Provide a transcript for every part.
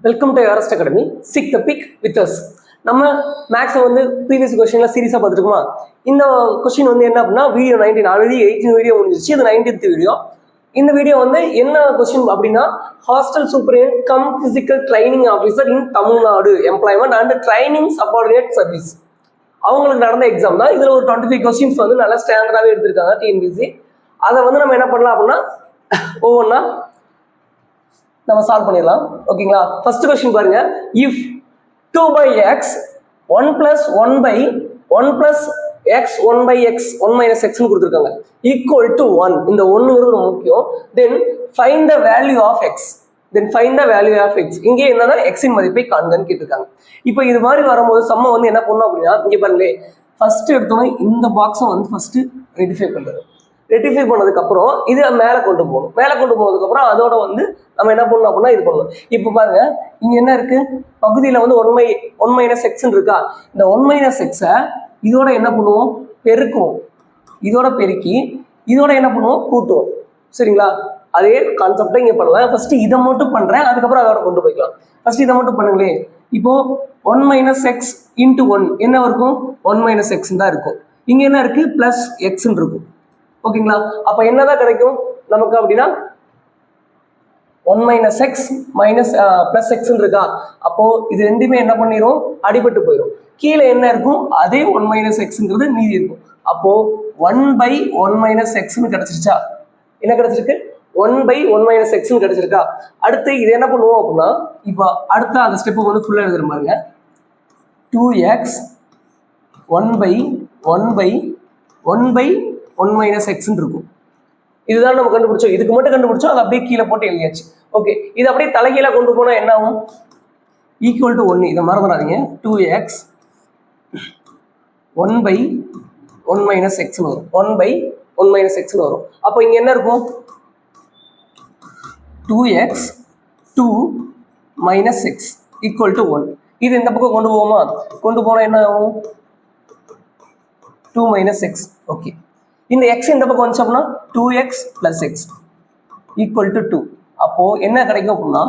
Welcome to RST academy. Sick the pick with us. நம்ம மேக்ஸை வந்து ப்ரீவியஸ் கொஸ்டின்ல சீரியஸாக பார்த்துருக்கோமா? இந்த கொஸ்டின் வந்து என்ன அப்படின்னா வீடியோ 19 ஆல்ரெடி 18 வீடியோ முடிஞ்சிருச்சு. இது 19th வீடியோ. இந்த வீடியோ வந்து என்ன கொஸ்டின் அப்படின்னா ஹாஸ்டல் சூப்பரியன் cum physical training officer in Tamil Nadu employment and training subordinate service அவங்களுக்கு நடந்த எக்ஸாம் தான். இதில் ஒரு 25 கொஸ்டின்ஸ் வந்து நல்லா ஸ்டாண்டர்டாகவே எடுத்திருக்காங்க டிஎன்பிசி. அதை வந்து நம்ம என்ன பண்ணலாம் அப்படின்னா ஒவ்வொன்றா நம்ம சால்வ் பண்ணிடலாம். ஓகேங்களா? ஃபர்ஸ்ட் கொஸ்டின் பாருங்க. If 2/x 1 + 1/1 + x 1/x 1 - x கொடுத்துருக்காங்க ஈக்குவல் டு 1. இந்த 1ங்கிறது ரொம்ப முக்கியம். Then find the value of x. இங்கே என்னன்னா எக்ஸின் மதிப்பை காண்கன்னு கேட்டிருக்காங்க. இப்போ இது மாதிரி வரும்போது சம்ம வந்து என்ன பண்ணணும் அப்படின்னா இங்கே பாருங்களே, ஃபர்ஸ்ட் எடுத்தோன்னே இந்த பாக்ஸை வந்து ஃபர்ஸ்ட் ரெட்டிஃபை பண்ணுறது. ரெட்டிஃபை பண்ணதுக்கப்புறம் இது மேலே கொண்டு போகணும். மேலே கொண்டு போனதுக்கப்புறம் அதோட வந்து நம்ம என்ன பண்ணணும் அப்படின்னா இது பண்ணணும். இப்போ பாருங்க, இங்கே என்ன இருக்கு? பகுதியில் வந்து 1 - x இருக்கா? இந்த 1 - x-ஐ இதோட என்ன பண்ணுவோம்? பெருக்குவோம். இதோட பெருக்கி இதோட என்ன பண்ணுவோம்? கூட்டுவோம். சரிங்களா? அதே கான்செப்டை இங்கே பண்ணலாம். ஃபர்ஸ்ட் இதை மட்டும் பண்ணுறேன், அதுக்கப்புறம் அதோட கொண்டு போய்க்கலாம். ஃபர்ஸ்ட் இதை மட்டும் பண்ணுங்களே. இப்போ 1 - x × 1 என்ன இருக்கும்? 1 - x தான் இருக்கும். இங்கே என்ன இருக்கு? +x இருக்கும். ஓகேங்களா? அப்ப என்னதான் கிடைக்கும் நமக்கு அப்படின்னா 1 - x +x இருக்கா? அப்போ இது ரெண்டுமே என்ன பண்ணிரும்? அடிபட்டு போயிடும். கீழே என்ன இருக்கும்? அதே 1 - xங்கிறது மீதி இருக்கும். அப்போ 1/1 - x கிடைச்சிருச்சா? என்ன கிடைச்சிருக்கு? 1/1 - x கிடைச்சிருக்கா? அடுத்து இது என்ன பண்ணுவோம் அப்படின்னா இப்போ அடுத்த அந்த ஸ்டெப்பு வந்து ஃபுல்லா எழுதுற பாருங்க. 2x 1/1 - x இருக்கும். இதுதான் நம்ம கண்டுபிடிச்சோம். இதுக்கு மட்டும் கண்டுபிடிச்சோம், அதை அப்படியே கீழே போட்டு எழுதியாச்சு. ஓகே, இது அப்படியே தலைகீழ கொண்டு போனா என்ன ஆகும்? Equal to 1. இதை மறந்துடாதீங்க. 2x 1/1 - x வரும். 1/1 - x வரும். அப்போ இங்க என்ன இருக்கும்? 2x 2 - x equal to 1. இது இந்த பக்கம் கொண்டு போவோமா? கொண்டு போனா என்ன ஆகும்? 2 - x. ஓகே, இந்த x இந்த பக்கம் வந்துச்சு அப்படின்னா 2x + x ஈக்குவல் டு 2. அப்போ என்ன கிடைக்கும் அப்படின்னா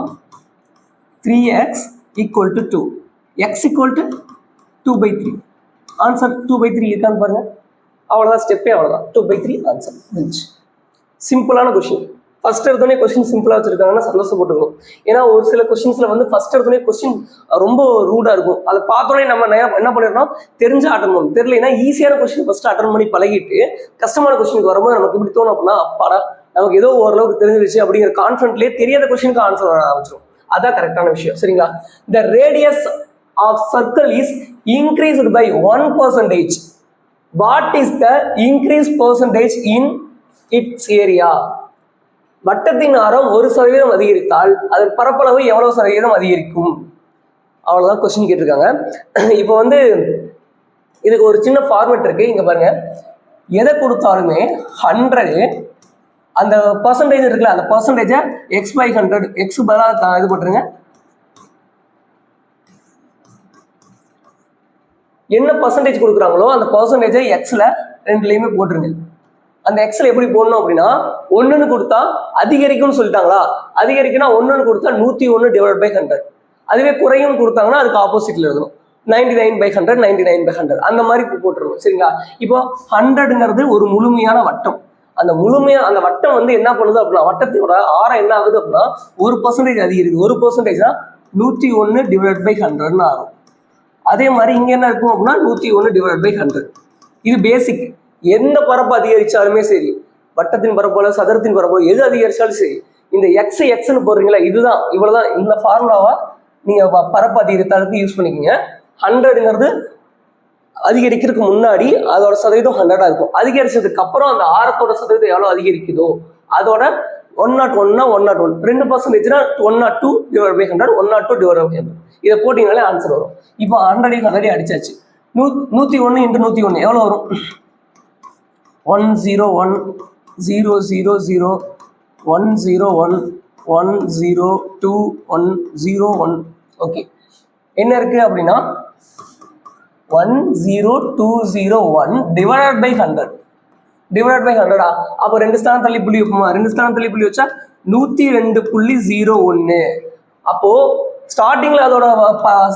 3x equal to 2. x equal to 2/3. Answer 2/3 இருக்கான்னு பாருங்க. அவ்வளோதான், ஸ்டெப்பே அவ்வளோதான். 2/3 ஆன்சர் முடிஞ்சு. சிம்பிளான கொஸ்டின். ஃபர்ஸ்ட் எடுத்தோடனே கொஸ்டின் சிம்பிளாக வச்சிருக்காங்கன்னா சந்தோஷப்பட்டுக்கணும். ஏன்னா ஒரு சில கொஸ்டின்ஸ்ல வந்து ஃபர்ஸ்ட் எடுத்தோடனே கொஸ்டின் ரொம்ப ரூடா இருக்கும். அதை பார்த்தோன்னே நம்ம என்ன பண்ணிடணும்? தெரிஞ்சு அட்டன் பண்ணணும். தெரியலனா ஈஸியான கொஸ்டின் ஃபர்ஸ்ட் அட்டன் பண்ணி பழகிட்டு கஷ்டமான கொஸ்டினுக்கு வரும்போது நமக்கு இப்படி தோணும் அப்படின்னா அப்பாடா நமக்கு ஏதோ ஓரளவுக்கு தெரிஞ்சிருச்சு அப்படிங்கிற கான்ஃபிடென்ட்லேயே தெரியாத கொஸ்டினுக்கு ஆன்சர் வர ஆரம்பிச்சிடும். அதான் கரெக்டான விஷயம். சரிங்களா? The radius of circle is increased by 1%. What is the increase percentage in its area? வட்டத்தின் ஆரம் 1% அதிகரித்தால் அதன் பரப்பளவு எவ்வளவு சதவீதம் அதிகரிக்கும்? அவ்வளவுதான் கொஸ்டின் கேட்டிருக்காங்க. இப்போ வந்து இதுக்கு ஒரு சின்ன ஃபார்மேட் இருக்கு. இங்க பாருங்க, எதை கொடுத்தாலுமே 100 அந்த பர்சன்டேஜ் இருக்குல்ல, அந்த பர்சன்டேஜை x/100 x பதிலாக இது போட்டுருங்க. என்ன பர்சன்டேஜ் கொடுக்குறாங்களோ அந்த பர்சன்டேஜை எக்ஸ்ல ரெண்டுலையுமே போட்டுருங்க. அந்த எக்ஸ்ல எப்படி போடணும் அப்படின்னா 1ன்னு கொடுத்தா அதிகரிக்கும்னு சொல்லிட்டாங்களா? அதிகரிக்குன்னா 1ன்னு கொடுத்தா 101/100. அதுவே குறையும் கொடுத்தாங்கன்னா அதுக்கு ஆப்போசிட்ல எழுதணும். 99/100 99/100 அந்த மாதிரி போட்டுருணும். சரிங்களா? இப்போ 100ங்கிறது ஒரு முழுமையான வட்டம். அந்த வட்டம் வந்து என்ன பண்ணுது அப்படின்னா வட்டத்தோட ஆரம் என்ன ஆகுது அப்படின்னா 1% அதிகரிக்குது. 1%னா 101/100 ஆகும். அதே மாதிரி இங்க என்ன இருக்கும் அப்படின்னா 101/100. இது பேசிக். எந்த பரப்பு அதிகரிச்சாலுமே சரி, வட்டத்தின் பரப்போ சதுரத்தின் பரப்போ எது அதிகரிச்சாலும் சரி, இந்த எக்ஸ்ன்னு போடுறீங்களா, இதுதான் இவ்வளவுதான். இந்த ஃபார்முலாவா நீங்க பரப்பு அதிகரித்தாலுக்கு யூஸ் பண்ணிக்கோங்க. 100ங்கிறது அதிகரிக்கிறதுக்கு முன்னாடி அதோட சதவீதம் 100 இருக்கும். அதிகரிச்சதுக்கு அப்புறம் அந்த ஆரத்தோட சதவீதம் எவ்வளவு அதிகரிக்குதோ அதோட 101னா 101 2%னா 102/100 102/100 இதை போட்டீங்கனாலே ஆன்சர் வரும். இப்போ 100 அடிச்சாச்சு. 101 × 101 எவ்வளவு வரும்? 101 000 101 102 101. ஓகே, என்ன இருக்கு அப்படின்னா 10201 /100 /100. அப்போ 2 ஸ்தானம் தள்ளி புள்ளி வைப்போமா? 2 ஸ்தானம் தள்ளி புள்ளி வச்சா 102.01. அப்போ ஸ்டார்டிங்ல அதோட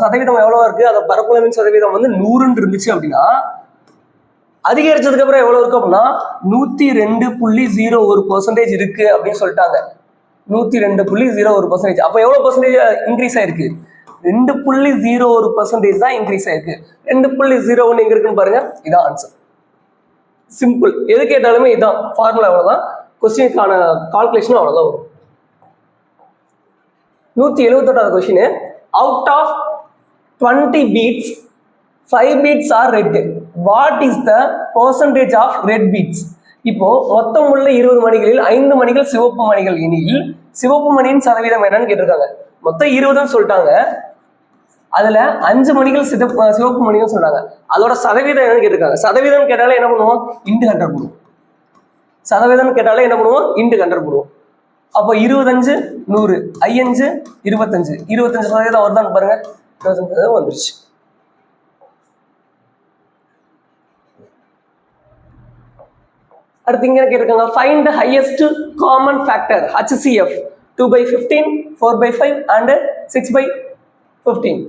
சதவீதம் எவ்வளவு இருக்கு, அதோட பரப்பளவின் சதவீதம் வந்து 100 இருந்துச்சு அப்படின்னா அதிகரிச்சதுக்கு அப்புறம் எவ்வளவு இருக்கு அப்படின்னா 102.01% இருக்கு அப்படின்னு சொல்லிட்டாங்க. 102.01%. அப்ப எவ்வளவு பர்சன்டேஜ் இன்க்ரீஸ் ஆயிருக்கு? 2.01% தான் இன்க்ரீஸ் ஆயிருக்கு. 2.01 எங்க இருக்குன்னு பாருங்க. இதான் ஆன்சர். சிம்பிள். எது கேட்டாலுமே இதான் ஃபார்முலா. அவ்வளவுதான். கொஸ்டினுக்கான கால்குலேஷன் அவ்வளவுதான் வரும். 178வது question. Out of 20 beats 5 beats are red. What is the percentage of red beats? இப்போ மொத்தம் உள்ள 20 மணிகளில் 5 மணிகள் சிவப்பு மணிகள் எனில் சிவப்பு மணியின் சதவீதம் என்னன்னு கேட்டிருக்காங்க. மொத்தம் 20 சொல்லிட்டாங்க. அதுல 5 மணிகள் சிவப்பு மணிகள் சொல்றாங்க. அதோட சதவீதம் என்னன்னு கேட்டிருக்காங்க. சதவீதம் கேட்டாலே என்ன பண்ணுவோம்? இன்டு 100 போடுவோம். சதவீதம் கேட்டாலே என்ன பண்ணுவோம்? இன்டு 100 போடுவோம். அப்போ 25 100 5 25 25% வருதான்னு பாருங்க. 25% வந்துருச்சு. அடுத்து இங்க கேட்டிருக்காங்க. Find the highest common factor HCF 2/15 4/5 and 6/15.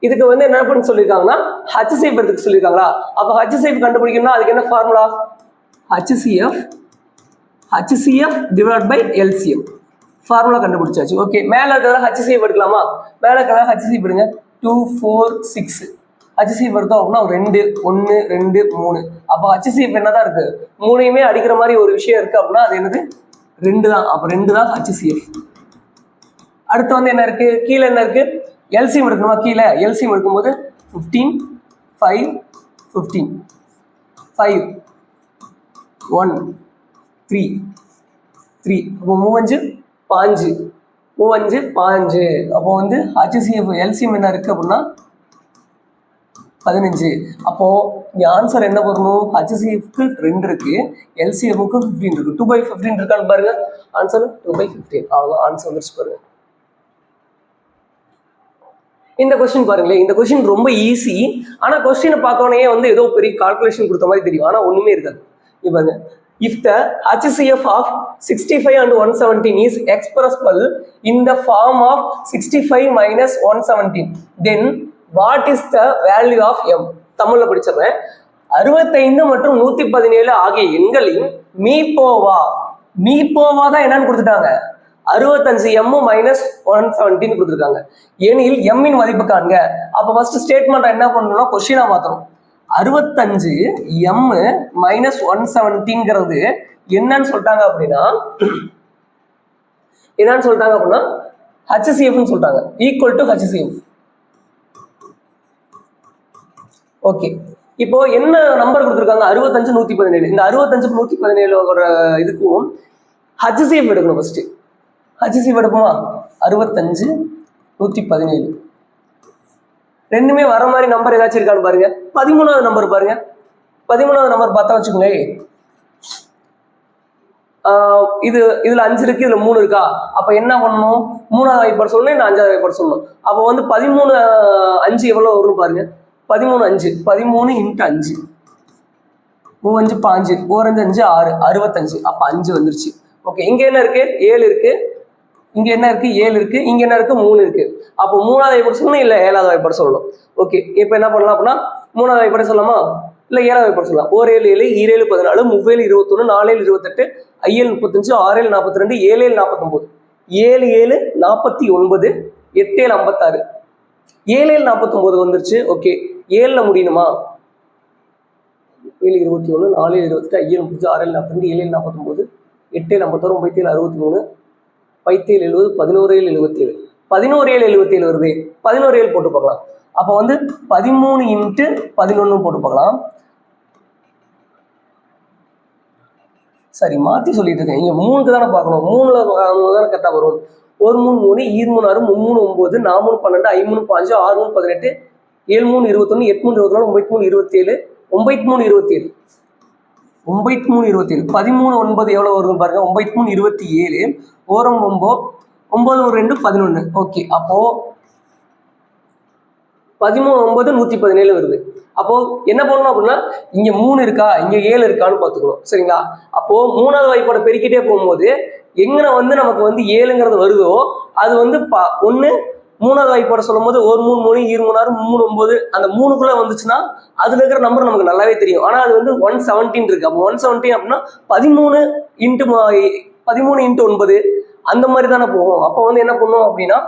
இதுக்கு வந்து என்ன பண்ண சொல்லியிருக்காங்கன்னா HCF எடுத்துக்க சொல்லியிருக்காங்களா. அப்போ HCF கண்டுபிடிக்கணும்னா அதுக்கு என்ன formula? HCF divided by LCM. Formula கண்டுபிடிச்சாச்சு. ஓகே, மேல இருக்கிறத HCF எடுக்கலாமா? மேல இருக்கிறத HCF எடுங்க. 2 4 6 HCF எடுத்தோம் அப்படின்னா 2 1 2 3. அப்போ HCF என்னதான் இருக்கு? 3யுமே அடிக்கிற மாதிரி ஒரு விஷயம் இருக்கு அப்படின்னா அது என்னது? 2 தான். அப்போ 2 தான் HCF. அடுத்து வந்து என்ன இருக்கு? கீழே என்ன இருக்கு? LCM எடுக்கணுமா? கீழே LCM எடுக்கும்போது 15 5 15 5 1 3 3. அப்போ 35 5 35 5. அப்போ வந்து HCF LCM என்ன இருக்கு அப்படின்னா 15. அப்போ இங்க ஆன்சர் என்ன வரணும்? HCFக்கு 2 இருக்கு, LCMக்கு 15 இருக்கு. 2/15 இருக்கான்னு பாருங்க. ஆன்சர் 2/15. அவ்வளவுதான் ஆன்சர் வந்துருச்சு பாருங்க. இந்த கொஸ்டின் பாருங்களேன். இந்த கொஸ்டின் ரொம்ப ஈஸி. ஆனா கொஸ்டினை பார்த்தோன்னே வந்து ஏதோ பெரிய கால்குலேஷன் கொடுத்த மாதிரி தெரியும். ஆனா ஒண்ணுமே இருக்காது. இவங்க if the HCF of 65 and 117 is expressible in the form of 65 minus 117, then what is the value of m? தமிழ்ல படிச்சிடுறேன். 65 மற்றும் 117 ஆகிய எண்களின் மீப்போவா தான் என்னன்னு கொடுத்துட்டாங்க. 65m minus 117 கொடுத்துருக்காங்க. ஏனில் m இன் மதிப்பு காண்க. அப்ப ஃபர்ஸ்ட் ஸ்டேட்மெண்ட் என்ன பண்ணணும்னா கொஸ்டினா மாத்தணும். 65m minus 117ங்கிறது என்னன்னு சொல்லிட்டாங்க அப்படின்னா HCF சொல்லிட்டாங்க. Equal to HCF. ஓகே, இப்போ என்ன நம்பர் கொடுத்துருக்காங்க? 65 117. இந்த 65 117 இதுக்கும் HCF எடுக்கணும். First HCF எடுப்போமா? 65 117 ரெண்டுமே வர மாதிரி நம்பர் ஏதாச்சும் இருக்கான்னு பாருங்க. 13வது நம்பர் பாருங்க. 13வது நம்பர் பார்த்தா வச்சுக்கோங்களேன். இதுல 5 இருக்கு, இதுல 3 இருக்கா? அப்ப என்ன பண்ணணும்? 3வது வாய்ப்பாடு சொல்லணும், இந்த 5வது வாய்ப்பாடு சொல்லணும். அப்போ வந்து 13 5 எவ்வளவு வரும்னு பாருங்க. 13 5 13 × 5 3 5 5 4 5 5 6 65. அப்ப 5 வந்துருச்சு. ஓகே, இங்க என்ன இருக்கு? 7 இருக்கு. இங்க என்ன இருக்கு? 7 இருக்கு. இங்க என்ன இருக்கு? 3 இருக்கு. அப்போ 3வது வாய்ப்பாடு சொல்லணும், இல்ல 7வது வாய்ப்பாடு சொல்லணும். ஓகே, இப்போ என்ன பண்ணலாம் அப்படின்னா 3வது வாய்ப்பாடு சொல்லலாமா, இல்ல 7வது வாய்ப்பாடு சொல்லலாம். 1 7 7 2 7 14 3 7 21 4 7 28 5 7 35 6 7 42 7 7 49 7 7 49 8 7 56 7 7 49 வந்துருச்சு. ஓகே, 7ல முடியணுமா? 7 21 4 7 28 5 7 35 6 7 42 7 7 49 8 7 56 9 7 63 5 7 70 11 7 77 11 7 77 வருது. 11 7 போட்டு பார்க்கலாம். அப்போ வந்து 13 × 11 போட்டு பார்க்கலாம். சரி, மாற்றி சொல்லிட்டு இருக்கேன். இங்க 3க்கு தானே பார்க்கணும். 3ல தானே கரெக்டா வரும். 1 3 3 2 3 6 3 3 9 4 3 12 5 3 5 6 3 18 7 3 21 8 3 24 9 3 27 9 3 27 9 3 27 13 9 எவ்வளவு வருது பாருங்க. 9 3 27 ஓரம் 9 9 2 11. ஓகே, அப்போ 13 9 117 வருது. அப்போ என்ன பண்ணணும் அப்படின்னா இங்க 3 இருக்கா, இங்க 7 இருக்கான்னு பாத்துக்கணும். சரிங்களா? அப்போ 3வது வாய்ப்பாட பெருக்கிட்டே போகும்போது எங்க வந்து நமக்கு வந்து 7ங்கிறது வருதோ அது வந்து 1 மூணாவது வாய்ப்பாட சொல்லும் போது ஒரு 3 3 26 3 9 அந்த 3க்குள்ள வந்துச்சுன்னா அதுல இருக்கிற நம்பர் நமக்கு நல்லாவே தெரியும். ஆனா அது வந்து 117 இருக்கு. அப்போ 117 அப்படின்னா 13 இன்ட்டு 9 அந்த மாதிரி தானே போகும். அப்போ வந்து என்ன பண்ணும் அப்படின்னா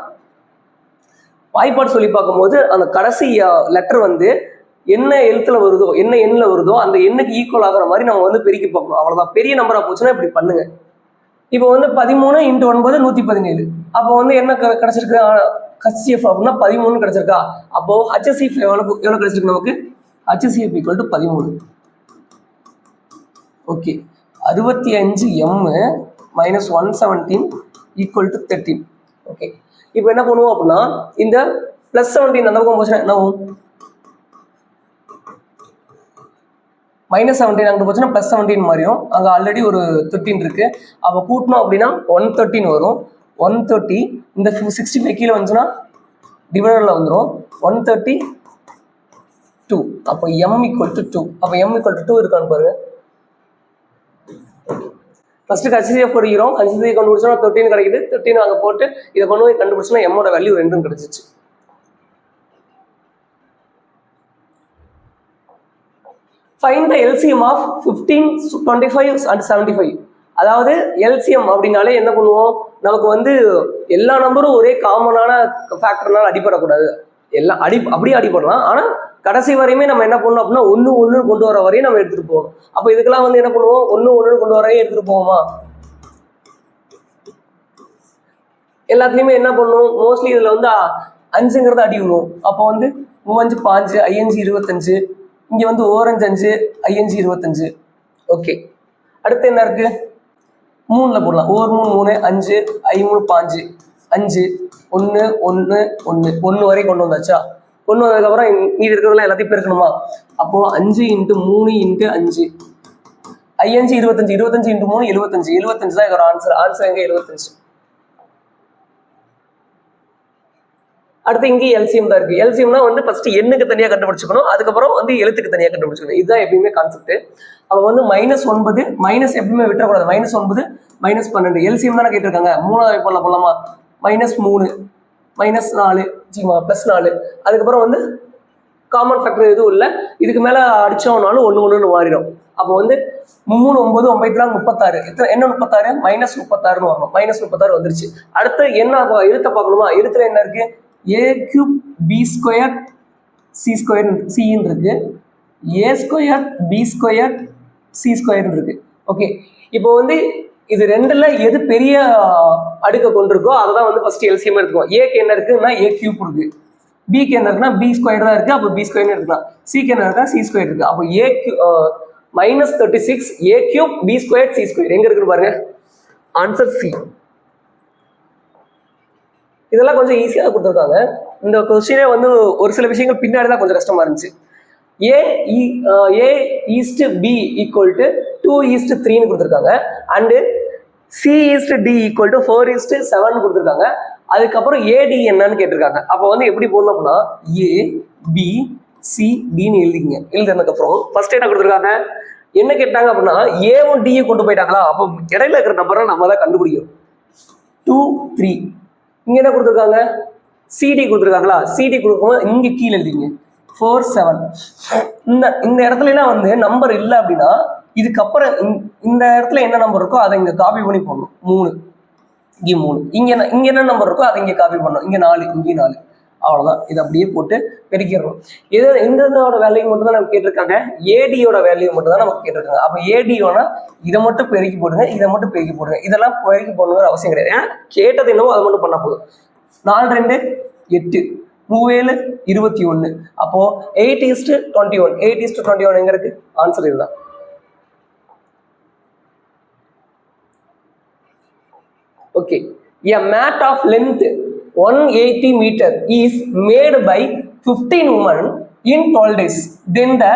வாய்ப்பாடு சொல்லி பார்க்கும்போது அந்த கடைசி லெட்டர் வந்து என்ன எழுத்துல வருதோ என்ன எண்ணில் வருதோ அந்த எண்ணுக்கு ஈக்குவல் ஆகிற மாதிரி நம்ம வந்து பெருக்கி பார்க்கணும். அவ்வளோதான். பெரிய நம்பரா போச்சுன்னா இப்படி பண்ணுங்க. இப்போ வந்து 13 இன்ட்டு 9 117. அப்போ வந்து என்ன கிடைச்சிருக்கு HCF அப்படின்னா 13 கிடைச்சிருக்கா. அப்போ HCF எவ்வளவு கிடைச்சிருக்கு நமக்கு? HCF equal to 13. Okay, 65M minus 117 equal to 13. Okay, இப்போ என்ன பண்ணுவோம் அப்படின்னா இந்த பிளஸ் 17 அந்த பக்கம் போச்சுன்னா என்ன ஆகும்? -17 அங்கே போச்சுன்னா +17 மாறியும். அங்கே ஆல்ரெடி ஒரு 13 இருக்கு. அப்போ கூட்டணும் அப்படின்னா 113 வரும். 130 இந்த 65 கீழே வந்துச்சுன்னா டிவைடரில் வந்துடும் 132. அப்போ M ஈக்குவல் டு 2. அப்போ M ஈக்குவல் டு 2 இருக்கான்னு பாருங்க. ஃபர்ஸ்ட் HCF படிக்கிறோம். HCF கண்டுபிடிச்சோன்னா 13 கிடைக்குது. 13 அங்கே போட்டு இதை கொண்டு போய் கண்டுபிடிச்சோன்னா எம்மோட வேல்யூ 2 கிடைச்சிச்சு. Find the LCM of 15, 25 and 75. அதாவது எல்சிஎம் அப்படின்னாலே என்ன பண்ணுவோம், நமக்கு வந்து எல்லா நம்பரும் ஒரே காமனான ஃபேக்டர்னால அடிபடக்கூடாது. எல்லாம் அப்படியே அடிபடலாம். ஆனால் கடைசி வரையுமே நம்ம என்ன பண்ணணும் அப்படின்னா ஒன்று கொண்டு வர வரையும் நம்ம எடுத்துகிட்டு போகணும். அப்போ இதுக்கெல்லாம் வந்து என்ன பண்ணுவோம், ஒன்று கொண்டு வரையும் எடுத்துகிட்டு போவோமா? எல்லாத்துலேயுமே என்ன பண்ணுவோம், மோஸ்ட்லி இதில் வந்து 5ங்கிறது அடி விழுவும். அப்போ வந்து 3 5 5 25, இங்கே வந்து 5 5 5 25. ஓகே, அடுத்து என்ன இருக்கு? 3ல் போடலாம். 3 3 5 5 5 5 1 1 1 1 வரை கொண்டு வந்தாச்சா? கொண்டு வந்ததுக்கப்புறம் மீதி இருக்கிறதெல்லாம் எல்லாத்தையும் பெருக்கணுமா? அப்போ 5 × 3 × 5 5 25 25 × 3 75 75 தான் இதோட ஆன்சர் எங்க 75. அடுத்து இங்கே எல்சிஎம் தான் இருக்கு. எல்சிஎம்னா வந்து ஃபர்ஸ்ட் எண்ணுக்கு தனியாக கண்டுபிடிச்சிக்கணும், அதுக்கப்புறம் வந்து எழுத்துக்கு தனியாக கண்டுபிடிச்சிக்கணும். இதுதான் எப்பயுமே கான்செப்ட். அப்போ வந்து -9 மைனஸ் எப்பயுமே விட்டுறக்கூடாது. -9 -12 எல்சிஎம் தானே கேட்டிருக்காங்க. 3வது போடலாமா? -3 -4 +4. அதுக்கப்புறம் வந்து காமன் ஃபேக்டர் எதுவும் இல்லை. இதுக்கு மேலே அடிச்சோம்னாலும் 1 1ன்னு மாறிடும். அப்போ வந்து 3 9 9 36. என்ன 36? -36ன்னு வரணும். -36 வந்துருச்சு. அடுத்து என்ன எழுத்தை பார்க்கணுமா? எழுத்துல என்ன இருக்கு? A³ B² C² Cன்னு இருக்கு. A² B² C² இருக்கு. ஓகே, இப்போ வந்து இது ரெண்டுல எது பெரிய அடுக்க கொண்டிருக்கோ அதை தான் வந்து ஃபர்ஸ்ட் எல்சிஎம் எடுத்துக்குவோம். ஏக்கு என்ன இருக்குன்னா A³ இருக்கு, பிக்கு என்ன இருக்குன்னா B² தான் இருக்கு. அப்போ B² எடுத்துக்கலாம். சிக்கு என்ன இருக்கா? C² இருக்கு. அப்போ -36 A³ B² C² எங்க இருக்குன்னு பாருங்க. Answer C. இதெல்லாம் கொஞ்சம் ஈஸியாக கொடுத்துருக்காங்க. இந்த கொஸ்டினே வந்து ஒரு சில விஷயங்கள் பின்னாடி தான் கொஞ்சம் கஷ்டமா இருந்துச்சு. A:B = 2:3ன்னு கொடுத்துருக்காங்க. அண்டு C:D = 4:7 கொடுத்துருக்காங்க. அதுக்கப்புறம் AD என்னன்னு கேட்டிருக்காங்க. அப்போ வந்து எப்படி போடணும் அப்படின்னா ABCDன்னு எழுதுனதுக்கப்புறம் ஃபர்ஸ்ட் என்ன கொடுத்துருக்காங்க, என்ன கேட்டாங்க அப்படின்னா A1 D கொண்டு போயிட்டாங்களா? அப்போ இடையில இருக்கிற நம்பரை நம்ம தான் கண்டுபிடிக்கணும். 2 3. இங்க என்ன கொடுத்துருக்காங்க? CD கொடுத்துருக்காங்களா? CD கொடுக்கும்போது இங்க கீழே எழுதிங்க 4 7. இந்த இடத்துல எல்லாம் வந்து நம்பர் இல்லை அப்படின்னா இதுக்கப்புறம் இந்த இடத்துல என்ன நம்பர் இருக்கோ அதை இங்க காப்பி பண்ணி போடணும். 3 இங்கே 3, இங்க என்ன நம்பர் இருக்கோ அதை இங்க காப்பி பண்ணணும். இங்க 4 இங்கே 4. அவ்வளவுதான். இதை அப்படியே போட்டு பெருக்கிடணும். இதோட வேல்யூ மட்டும் தான் நமக்கு கேட்டிருக்காங்க. ஏடியோட வேல்யூ மட்டும் தான் நமக்கு கேட்டிருக்காங்க. அப்போ ஏடியோனா இதை மட்டும் பெருக்கி போடுங்க, இதை மட்டும் பெருக்கி போடுங்க. இதெல்லாம் பெருக்கி போடணுங்கிற அவசியம் கிடையாது. ஏன்னா கேட்டது என்னவோ அதை மட்டும் பண்ணா போதும். 4 2 8 3 7 21. அப்போ 8:21. 8:21 எங்க இருக்கு? ஆன்சர் இதுதான். Okay, a mat of length 180 meter is made by 15 women in 12 days. Then the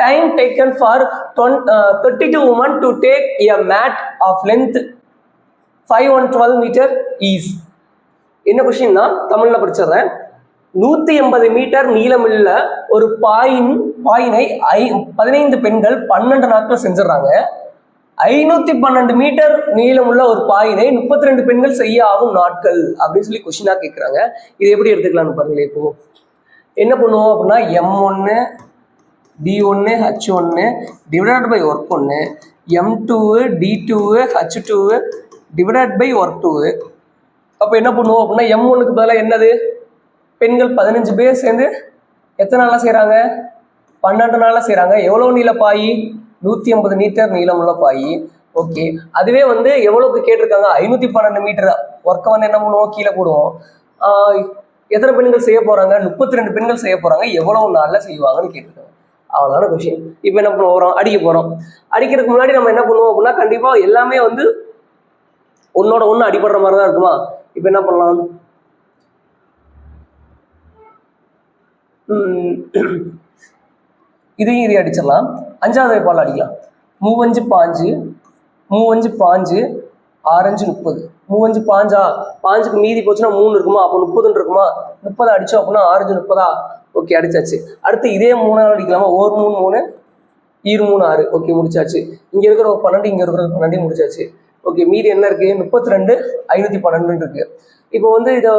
time taken for 32 women to take a mat of length 512 meter is. என்ன கொஸ்டின்னா தமிழ்ல படிச்சிடுறேன். 180 மீட்டர் நீளமுள்ள ஒரு பாயினை 15 பெண்கள் 12 நாட்கள் செஞ்சிடறாங்க. 512 மீட்டர் நீளமுள்ள ஒரு பாயினை 32 பெண்கள் செய்ய ஆகும் நாட்கள் அப்படின்னு சொல்லி கொஸ்டினா கேட்குறாங்க. இது எப்படி எடுத்துக்கலாம்னு பாருங்களேன். இப்போ என்ன பண்ணுவோம் அப்படின்னா M1 D1 H1 divided by work 1 M2 D2 H2 divided by work 2. அப்போ என்ன பண்ணுவோம் அப்படின்னா M1க்கு பதிலாக என்னது, பெண்கள் 15 பேர் சேர்ந்து எத்தனை நாளாக செய்கிறாங்க, 12 நாளாக செய்கிறாங்க. எவ்வளோ நீள பாய், 150 மீட்டர் நீளமுள்ள பாய். ஓகே, அதுவே வந்து எவ்வளோக்கு கேட்டிருக்காங்க, 512 மீட்டர் ஒர்க்கை வந்து என்ன பண்ணுவோம், கீழே போடுவோம். எத்தனை பெண்கள் செய்ய போகிறாங்க, 32 பெண்கள் செய்ய போகிறாங்க, எவ்வளவு நாளில் செய்வாங்கன்னு கேட்டிருக்காங்க. அவ்வளோதான கொஸ்டின். இப்போ என்ன பண்ண போகிறோம், அடிக்க போகிறோம். அடிக்கிறதுக்கு முன்னாடி நம்ம என்ன பண்ணுவோம் அப்படின்னா கண்டிப்பாக எல்லாமே வந்து ஒன்னோட ஒன்று அடிபடுற மாதிரி தான் இருக்குமா. இப்போ என்ன பண்ணலாம், இதையும் இதை அடிச்சிடலாம். 5வது வாய்ப்பால் அடிக்கலாம். 3 5 5 5 6 30. 3 5 5க்கு மீதி போச்சுன்னா 3 இருக்குமா, அப்போ 30 இருக்குமா. 30 அடிச்சோம் அப்படின்னா 6 30. ஓகே, அடிச்சாச்சு. அடுத்து இதே 3 அடிக்கலாமா, 1 3 3 2 3 6. ஓகே, முடிச்சாச்சு. இங்கே இருக்கிற 12, இங்கே இருக்கிற 12 முடிச்சாச்சு. ஓகே, மீதி என்ன இருக்கு, 32 512 இருக்கு. இப்போ வந்து இதை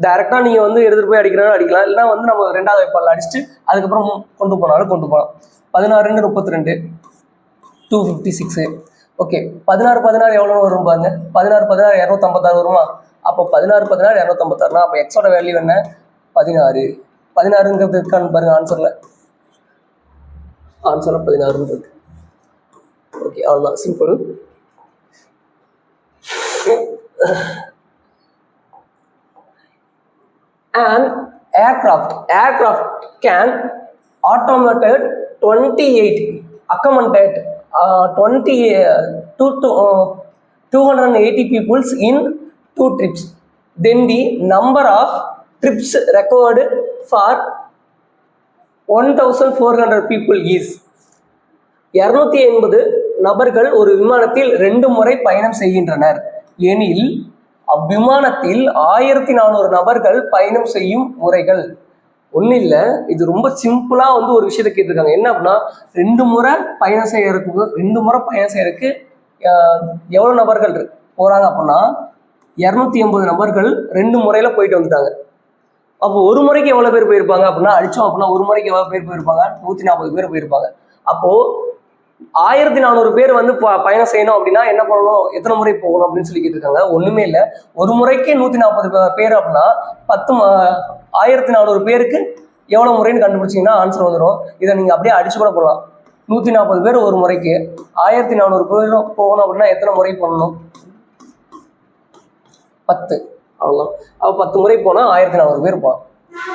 டைரெக்டாக நீங்கள் வந்து எடுத்துகிட்டு போய் அடிக்கிறாலும் அடிக்கலாம், இல்லைனா வந்து நம்ம 2வது வாய்ப்பால் அடிச்சுட்டு அதுக்கப்புறம் கொண்டு போனாலும் கொண்டு போகலாம். 16 32 256. ஓகே, 16 16 எவ்வளோ வரும் பாருங்க, 16 16 256 வருமா. அப்போ 16 16 256. அப்போ எக்ஸோட வேல்யூ என்ன, 16. 16ங்கிறது இருக்கான்னு பாருங்க ஆன்சரில் 16 இருக்கு. ஓகே, அவ்வளோதான், simple. An aircraft can automated 28 accommodate 280 people in 2 trips. Then the number of trips recorded for 1400 people is. 280 நபர்கள் ஒரு விமானத்தில் 2 முறை பயணம் செய்கின்றனர் எனில் அவ்விமானத்தில் 1400 நபர்கள் பயணம் செய்யும் முறைகள். ஒன்றும் இல்லை, இது ரொம்ப சிம்பிளா வந்து ஒரு விஷயத்தை கேட்டிருக்காங்க. என்ன அப்படின்னா 2 முறை பயணம் செய்யறதுக்கு எவ்வளோ நபர்கள் போறாங்க அப்படின்னா 280 நபர்கள் 2 முறையில போயிட்டு வந்துட்டாங்க. அப்போ ஒரு முறைக்கு எவ்வளோ பேர் போயிருப்பாங்க அப்படின்னா அடிச்சோம் அப்படின்னா ஒரு முறைக்கு எவ்வளோ பேர் போயிருப்பாங்க, 140 பேர் போயிருப்பாங்க. அப்போ 1400 பேர் வந்து பயணம் செய்யணும் அப்படின்னா என்ன பண்ணணும், எத்தனை முறை போகணும் அப்படின்னு சொல்லி கேட்டிருக்காங்க. ஒண்ணுமே இல்லை, ஒரு முறைக்கு 140 பேர் அப்படின்னா 1400 பேருக்கு எவ்வளவு முறைன்னு கண்டுபிடிச்சிங்கன்னா ஆன்சர் வந்துடும். இதை நீங்க அப்படியே அடிச்சு கூட போடலாம். 140 பேர் ஒரு முறைக்கு 1400 பேர் போகணும் அப்படின்னா எத்தனை முறை பண்ணணும், 10. அவ்வளோதான். அப்போ 10 முறை போனா 1400 பேர் போகலாம்.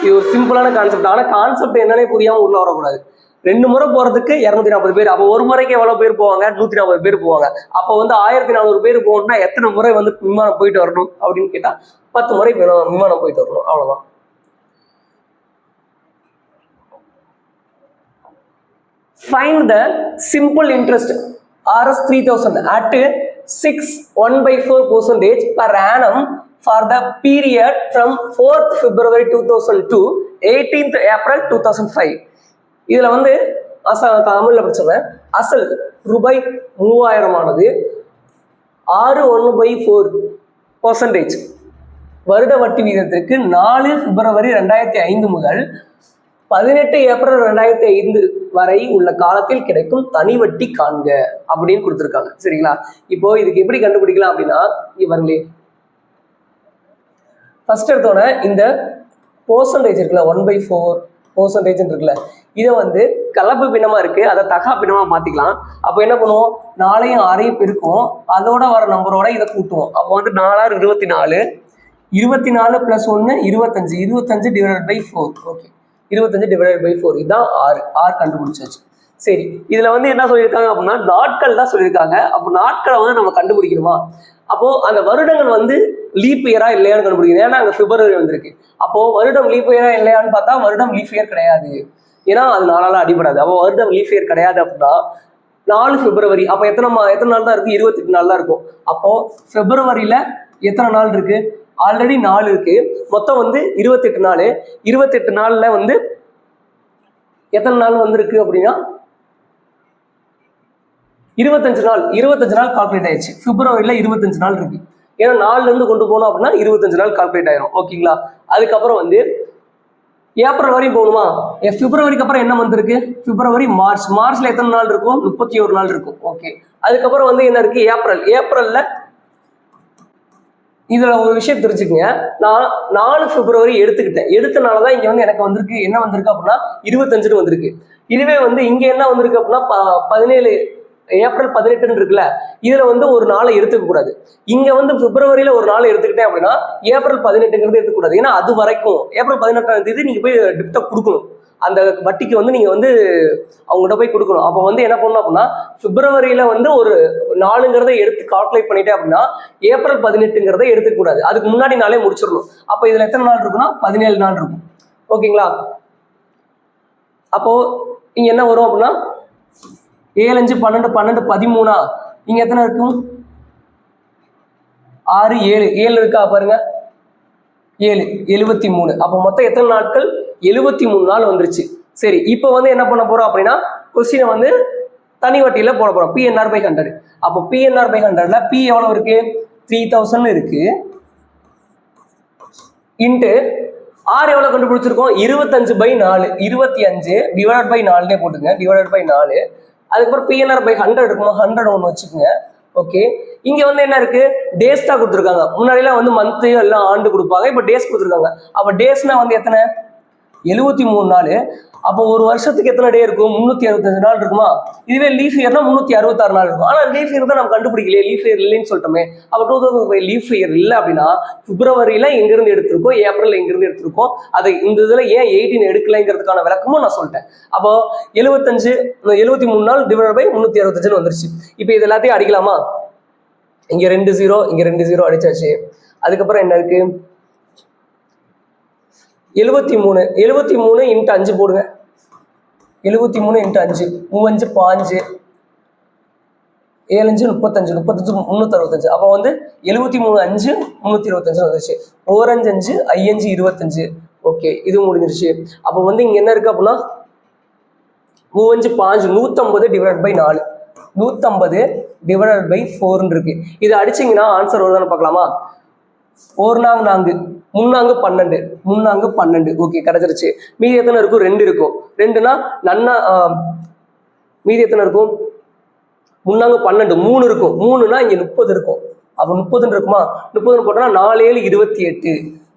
இது ஒரு சிம்பிளான கான்செப்ட். ஆனால் கான்செப்ட் என்னன்னே புரியாம உள்ள வரக்கூடாது. 2 முறை போறதுக்கு 240 பேர், அப்போ ஒரு முறைக்கு எவ்வளவு பேர் போவாங்க, 140 பேர் போவாங்க. அப்போ வந்து 1400 பேர் போகணும்னா எத்தனை முறை வந்து விமானம் போயிட்டு வரணும் அப்படின்னு கேட்டா 10 முறை விமானம் போயிட்டு வரணும். அவ்வளவுதான். Find the simple interest Rs 3000 at 6.1/4% per annum for the period from 4th February 2000 to 18th April 2005. இதுல வந்து தமிழ்ல படிச்சவன் அசல் ரூபாய் 3000 6.1/4% வருட வட்டி வீதத்திற்கு 4 பிப்ரவரி 2005 முதல் 18 ஏப்ரல் 2005 வரை உள்ள காலத்தில் கிடைக்கும் தனி வட்டி காண்க அப்படின்னு கொடுத்துருக்காங்க. சரிங்களா? இப்போ இதுக்கு எப்படி கண்டுபிடிக்கலாம் அப்படின்னா இவங்களே ஃபர்ஸ்ட் எடுத்தோன்னே இந்த பெர்சன்டேஜ் இருக்குல்ல, 1/4% இருக்குல்ல, இதை வந்து கலப்பு பின்னமா இருக்கு, அதை தகா பின்னமா மாத்திக்கலாம். அப்போ என்ன பண்ணுவோம், 4ஐயும் 6ஐயும் பெருக்கும், அதோட வர நம்பரோட இதை கூட்டுவோம். அப்போ வந்து 4 24, 24 + 1 25, 25 divided by 4. Okay, 25 divided by 4, இதுதான் 6 கண்டுபிடிச்சாச்சு. சரி, இதுல வந்து என்ன சொல்லியிருக்காங்க அப்படின்னா நாட்கள் தான் சொல்லியிருக்காங்க. அப்போ நாட்களை வந்து நம்ம கண்டுபிடிக்கணுமா, அப்போ அந்த வருடங்கள் வந்து லீப் இயரா இல்லையான்னு கண்டுபிடிக்கணும். ஏன்னா அங்க பிப்ரவரி வந்திருக்கு. அப்போ வருடம் லீப் இயரா இல்லையான்னு பார்த்தா வருடம் லீப் இயர் கிடையாது, ஏன்னா அது 4 அடிபடாது. அப்போ வருடம் லீப் இயர் கிடையாது அப்படின்னா 4 பிப்ரவரி, அப்போ எத்தனை நாள் தான் இருக்கு, 28 நாள் தான் இருக்கும். அப்போ பிப்ரவரியில எத்தனை நாள் இருக்கு, ஆல்ரெடி 4 இருக்கு, மொத்தம் வந்து 28 நாள். 28 நாள்ல வந்து எத்தனை நாள் வந்திருக்கு அப்படின்னா 25 நாள் 25 நாள் கால்குலேட் ஆயிடுச்சு. பிப்ரவரியில 25 நாள் இருக்கு. ஏன்னா 4ல இருந்து கொண்டு போனோம் அப்படின்னா 25 நாள் கால்குலேட் ஆயிரும். ஓகேங்களா? அதுக்கப்புறம் வந்து ஏப்ரல் வரையும் போகணுமா? பிப்ரவரிக்கு அப்புறம் என்ன மந்த் இருக்கு? பிப்ரவரி, மார்ச். மார்ச்ல எத்தனை நாள் இருக்கும்? 31 நாள் இருக்கும். ஓகே. அதுக்கப்புறம் வந்து என்ன இருக்கு? ஏப்ரல். ஏப்ரல்ல இதுல ஒரு விஷயம் தெரிஞ்சுக்கங்க. நான் 4 பிப்ரவரி எடுத்துக்கிட்டேன். எடுத்தனாலதான் இங்க வந்து எனக்கு வந்திருக்கு என்ன வந்திருக்கு அப்படின்னா 25 வந்திருக்கு. இதுவே வந்து இங்க என்ன வந்திருக்கு அப்படின்னா 17 ஏப்ரல் 18 இருக்குல்ல, இதுல வந்து ஒரு நாளை எடுத்துக்க கூடாது. இங்க வந்து பிப்ரவரியில ஒரு நாளை எடுத்துக்கிட்டேன் அப்படின்னா ஏப்ரல் 18 எடுத்துக்கூடாது. ஏன்னா அது வரைக்கும் ஏப்ரல் 18ஆம் தேதி நீங்க போய் டிப்ட கொடுக்கணும். அந்த வட்டிக்கு வந்து நீங்க வந்து அவங்ககிட்ட போய் கொடுக்கணும். அப்போ வந்து என்ன பண்ணணும் அப்படின்னா பிப்ரவரியில வந்து ஒரு நாளுங்கிறத எடுத்து கால்குலேட் பண்ணிட்டேன் அப்படின்னா ஏப்ரல் 18 எடுத்துக்க கூடாது. அதுக்கு முன்னாடி நாளே முடிச்சிடணும். அப்போ இதுல எத்தனை நாள் இருக்குன்னா 17 நாள் இருக்கும். ஓகேங்களா? அப்போ இங்க என்ன வரும் அப்படின்னா 7, 5, 12, 12, 13 இங்க எத்தனை இருக்கும்? 6, 7 7 இருக்கா பாருங்க. 7 73. அப்போ மொத்தம் எத்தனை நாட்கள்? 73 நாள் வந்துருச்சு. சரி, இப்போ வந்து என்ன பண்ண போறோம் அப்படின்னா கொஸ்டினை வந்து தனி வட்டியில போட போறோம். PNR/100. அப்போ PNR/100ல P எவ்வளவு இருக்கு? 3000 இருக்கு. இன்ட்டு R எவ்வளவு கண்டுபிடிச்சிருக்கோம்? 25/4. 25 டிவைட் பை 4 போட்டுங்க. Divide by 4. அதுக்கப்புறம் PNR/100 இருக்குமா? 100 ஒன்று வச்சுக்கோங்க. ஓகே. இங்க வந்து என்ன இருக்கு? டேஸ் தான் கொடுத்துருக்காங்க. முன்னாடிலாம் வந்து மந்த் எல்லாம் ஆண்டு கொடுப்பாங்க. இப்போ டேஸ் கொடுத்துருக்காங்க. அப்போ டேஸ்னா வந்து எத்தனை? 73 நாள். அப்போ ஒரு வருஷத்துக்கு எத்தனை டே இருக்கும்? 365 நாள் இருக்குமா? இதுவே லீஃப் இயர்னா 366 நாள் இருக்கும். ஆனா லீஃப் இயர் தான் நம்ம கண்டுபிடிக்கலையே, லீஃப் இயர் இல்லைன்னு சொல்லிட்டோமே. அப்போ 2005 லீஃப் இயர் இல்லை அப்படின்னா பிப்ரவரியில எங்கிருந்து எடுத்திருக்கோம், ஏப்ரல் எங்கிருந்து எடுத்திருக்கோம், அதை இந்த இதுல ஏன் 18 எடுக்கலைங்கிறதுக்கான விளக்கமும் நான் சொல்லிட்டேன். அப்போ 73 நாள் டிவைட் பை 365 வந்துருச்சு. இப்போ இது எல்லாத்தையும் அடிக்கலாமா? இங்க 2 0 இங்க 2 0 அடிச்சாச்சு. அதுக்கப்புறம் என்ன இருக்கு? 73 இன்ட்டு 5 போடுங்க. 73 இன்ட்டு 5 3 5 7 5 35 365. அப்போ வந்து 73 5 325 வந்துருச்சு. 4 5 5 5 25. ஓகே, இது முடிஞ்சிருச்சு. அப்போ வந்து இங்க என்ன இருக்கு அப்படின்னா 3 5 150 டிவைட் பை 4 150 டிவைட் பை 4 இருக்கு. இது அடிச்சிங்கன்னா ஆன்சர் வருதான்னு பார்க்கலாமா? 4 4 4 3 12 3 12. ஓகே, கிடைச்சிருச்சு. மீதி எத்தனை இருக்கும்? 2 இருக்கும். 2னா நன்னா மீதி எத்தனை இருக்கும்? 3 12 3 இருக்கும். 3னா இங்க 30 இருக்கும். அப்போ 30 இருக்குமா? 30 போட்டோம்னா 4 7 28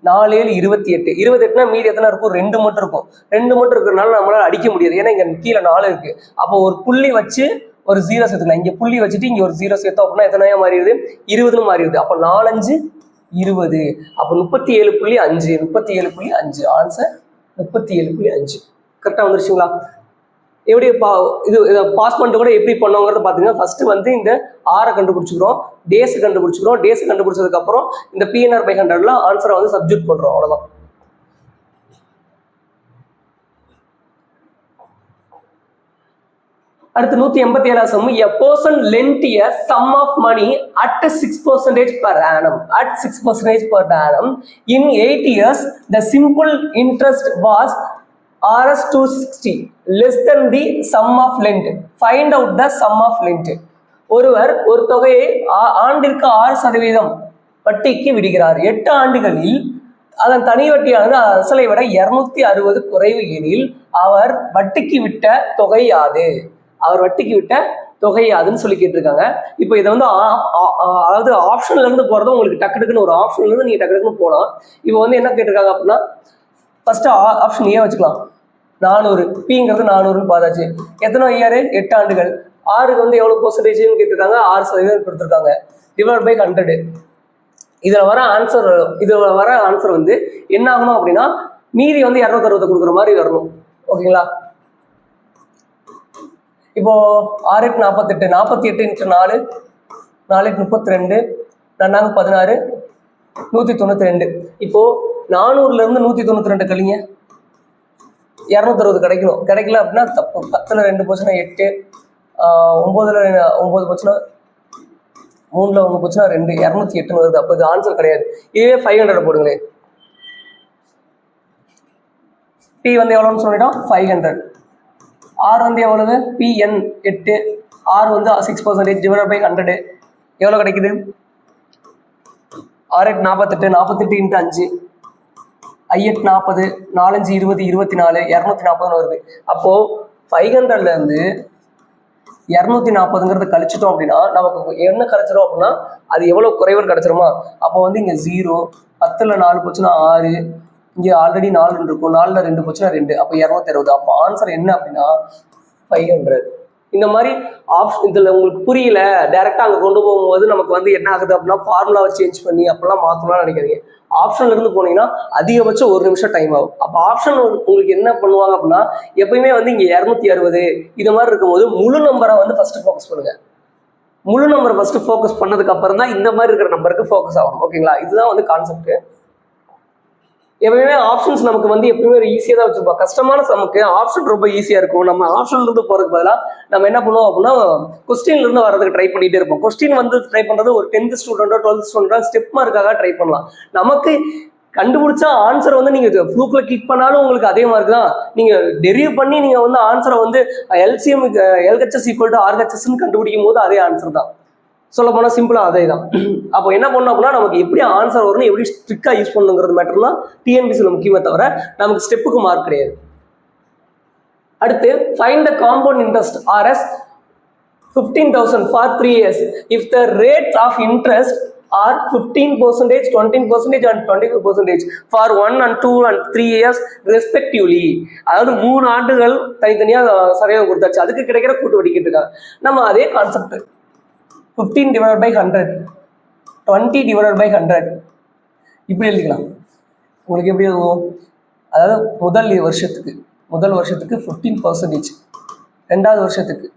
4 7 28 28னா மீதி எத்தனை இருக்கும்? 2 மட்டும் இருக்கும். 2 மட்டும் இருக்கிறதுனால நம்மளால அடிக்க முடியாது. ஏன்னா இங்க கீழே 4 இருக்கு. அப்போ ஒரு புள்ளி வச்சு ஒரு 0 சேர்த்துக்கலாம். இங்க புள்ளி வச்சுட்டு இங்க ஒரு 0 சேர்த்தோம் அப்படின்னா எத்தனையா மாறிடுது? 20ன்னு மாறிடுது. அப்போ 4 5 20. அப்போ 37.5 37.5 ஆன்சர் 37.5. கரெக்டா வந்துருச்சுங்களா? எப்படி இது பாஸ் பண்ணிட்டு கூட எப்படி பண்ணோங்கிறத பாத்தீங்கன்னா ஃபர்ஸ்ட் வந்து இந்த ஆரை கண்டுபிடிச்சிக்கிறோம், டேஸ் கண்டுபிடிச்சிக்கிறோம். டேஸ் கண்டுபிடிச்சதுக்கு அப்புறம் இந்த PNR/100ல ஆன்சரை வந்து சப்ஜெக்ட் பண்றோம். அவ்வளவுதான். அடுத்து 187 some. A person lent a sum of money at 6% per annum. At 6% per annum in 8 years, the simple interest was Rs 260 less than the sum of lent. Find out the sum of lent. ஒருவர் ஒரு தொகையை ஆண்டிற்கு 6% வட்டிக்கு விடுகிறார். 8 ஆண்டுகளில் அதன் தனி வட்டியானது அசலை விட 260 குறைவு எனில் அவர் வட்டிக்கு விட்ட தொகை யாது? அவர் வட்டிக்கு விட்ட தொகை அதுன்னு சொல்லி கேட்டிருக்காங்க. இப்போ இதை வந்து அதாவது ஆப்ஷன்ல இருந்து போறது உங்களுக்கு டக்கு டக்குன்னு ஒரு ஆப்ஷன்ல இருந்து நீங்க டக்கு டக்குன்னு போகலாம். இப்போ வந்து என்ன கேட்டிருக்காங்க அப்படின்னா ஃபர்ஸ்ட் ஆப்ஷன் ஏ வச்சுக்கலாம். 400 பிங்கிறது 400ன்னு பார்த்தாச்சு. எத்தனை இயர்? 8 ஆண்டுகள். ஆறுக்கு வந்து எவ்வளவு பெர்சன்டேஜ்னு கேட்டிருக்காங்க? 6% கொடுத்துருக்காங்க. Divide by 100. இதுல வர ஆன்சர் வந்து என்ன ஆகணும் அப்படின்னா மீதி வந்து 260 கொடுக்குற மாதிரி வரணும். ஓகேங்களா? இப்போ 6 48 48 இன்ட்டு 4 4 32 2 16 192. இப்போ 400ல இருந்து 192 கழிங்க. 260 கிடைக்கணும். கிடைக்கல அப்படின்னா தப்பு. 10ல 2 போச்சுன்னா 8, 9ல 9 போச்சுன்னா 3ல 1 போச்சுன்னா 2, 208 வருது. அப்போ இது ஆன்சர் கிடையாது. இதுவே 500 போடுங்களேன். P வந்து எவ்வளோன்னு சொல்லிட்டோம்? 500. R வந்து எவ்வளவு? PN 8, ஆர் வந்து 6% டிவைட் பை 100 எவ்வளோ கிடைக்குது? 6 8 48, 48 இன்ட்டு 5, 5 8 40, 4 5 20, 24, 240 வருது. அப்போ 500ல இருந்து 240ங்கிறது கழிச்சிட்டோம் அப்படின்னா நமக்கு என்ன கிடைச்சிரும் அப்படின்னா அது எவ்வளவு குறைவர் கிடைச்சிருமா? அப்போ வந்து இங்க 0, 10ல் 4 போச்சுன்னா 6, இங்க ஆல்ரெடி 4 இருக்கும், 4ல் 2 போச்சுன்னா 2, அப்போ 260. அப்போ ஆன்சர் என்ன அப்படின்னா 500. இந்த மாதிரி ஆப்ஷன் இதுல உங்களுக்கு புரியல, டைரக்டா அங்க கொண்டு போகும்போது நமக்கு வந்து என்ன ஆகுது அப்படின்னா ஃபார்முலாவை சேஞ்ச் பண்ணி அப்பெல்லாம் மாத்தணும்னு நினைக்கிறீங்க. ஆப்ஷன்ல இருந்து போனீங்கன்னா அதிகபட்சம் 1 நிமிஷம் டைம் ஆகும். அப்போ ஆப்ஷன் உங்களுக்கு என்ன பண்ணுவாங்க அப்படின்னா எப்பயுமே வந்து இங்க 260 இது மாதிரி இருக்கும்போது முழு நம்பரை வந்து ஃபர்ஸ்ட் ஃபோக்கஸ் பண்ணுங்க. முழு நம்பரை ஃபர்ஸ்ட் ஃபோக்கஸ் பண்ணதுக்கு அப்புறம் தான் இந்த மாதிரி இருக்கிற நம்பருக்கு ஃபோக்கஸ் ஆகணும். ஓகேங்களா? இதுதான் வந்து கான்செப்ட். எப்பயுமே ஆப்ஷன்ஸ் நமக்கு வந்து எப்பயுமே ஒரு ஈஸியாக தான் வச்சிருப்போம். கஷ்டமான நமக்கு ஆப்ஷன் ரொம்ப ஈஸியாக இருக்கும். நம்ம ஆப்ஷன்ல இருந்து போறதுக்கு பதிலாக நம்ம என்ன பண்ணுவோம் அப்படின்னா கொஸ்டின்ல இருந்து வரதுக்கு ட்ரை பண்ணிட்டே இருப்போம். கொஸ்டின் வந்து ட்ரை பண்றது ஒரு 10th ஸ்டூடெண்டோ 12th ஸ்டூடெண்டோ ஸ்டெப் மார்க்காக ட்ரை பண்ணலாம். நமக்கு கண்டுபிடிச்சா ஆன்சர் வந்து நீங்க ஃப்ளூக்ல கிளிக் பண்ணாலும் உங்களுக்கு அதே மார்க் தான். நீங்க டெரிவ் பண்ணி நீங்க வந்து ஆன்சரை வந்து எல்சிஎம் எல்ஹெச்எஸ் ஈக்குவல் டு ஆர்ஹெச்எஸ்ன்னு கண்டுபிடிக்கும் போது அதே ஆன்சர் தான். சொல்ல போனா சிம்பிளா அதே தான். அப்போ என்ன பண்ணோம் அப்படின்னா நமக்கு எப்படி ஆன்சர் வரும்னு எப்படி ஸ்ட்ரிக்டா யூஸ் பண்ணுங்கிறது மேட்டர் தான் டிஎன்பிசியில் முக்கியமே தவிர நமக்கு ஸ்டெப்புக்கு மார்க் கிடையாது. அடுத்து find the compound interest R S 15,000 for 3 years if the rate of interest are 15%, 20% and 25% for 1 and 2 and 3 years respectively. அதாவது 3 ஆண்டுகள் தனித்தனியா சரியாக கொடுத்தாச்சு, அதுக்கு கிடைக்கிற கூட்டு வட்டி கேட்டிருக்காங்க. நம்ம அதே concept 15 divided by 100, 20 divided by 100 இப்படி எழுதிக்கலாம். உங்களுக்கு எப்படி எழுதுவோம்? அதாவது முதல் வருஷத்துக்கு 15%, ரெண்டாவது வருஷத்துக்கு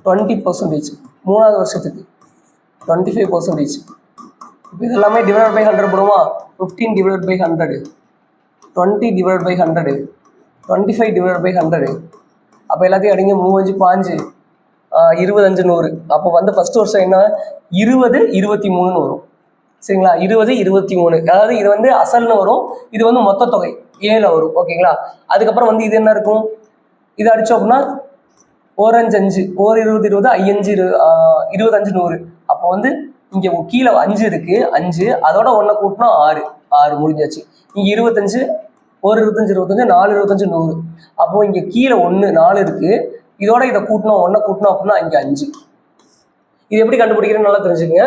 20%, மூணாவது வருஷத்துக்கு 25%. இப்போ இதெல்லாமே டிவைட் பை 100 போடுமா? 15 divided by 100, 20 divided by 100, 25 divided by 100. அப்போ எல்லாத்தையும் அடிங்க 3 5 20 5 100. அப்போ வந்து ஃபர்ஸ்ட் வருஷம் என்ன 20 23 வரும். சரிங்களா? 20 23, அதாவது இது வந்து அசல்னு வரும், இது வந்து மொத்த தொகை 7 வரும். ஓகேங்களா? அதுக்கப்புறம் வந்து இது என்ன இருக்கும்? இது அடிச்சோம் அப்படின்னா 1 5 5, 1 20 20, 5 25 100. அப்போ வந்து இங்க கீழே 5 இருக்கு, 5 அதோட 1 கூட்டினா 6 முடிஞ்சாச்சு. இங்க 25, 1 25 25, 4 25 100. அப்போ இங்க கீழே 1 4 இருக்கு, இதோட இதை கூட்டணும் 1 கூட்டணும் அப்படின்னா இங்க 5. இது எப்படி கண்டுபிடிக்கிறேன்னு நல்லா தெரிஞ்சுக்கங்க.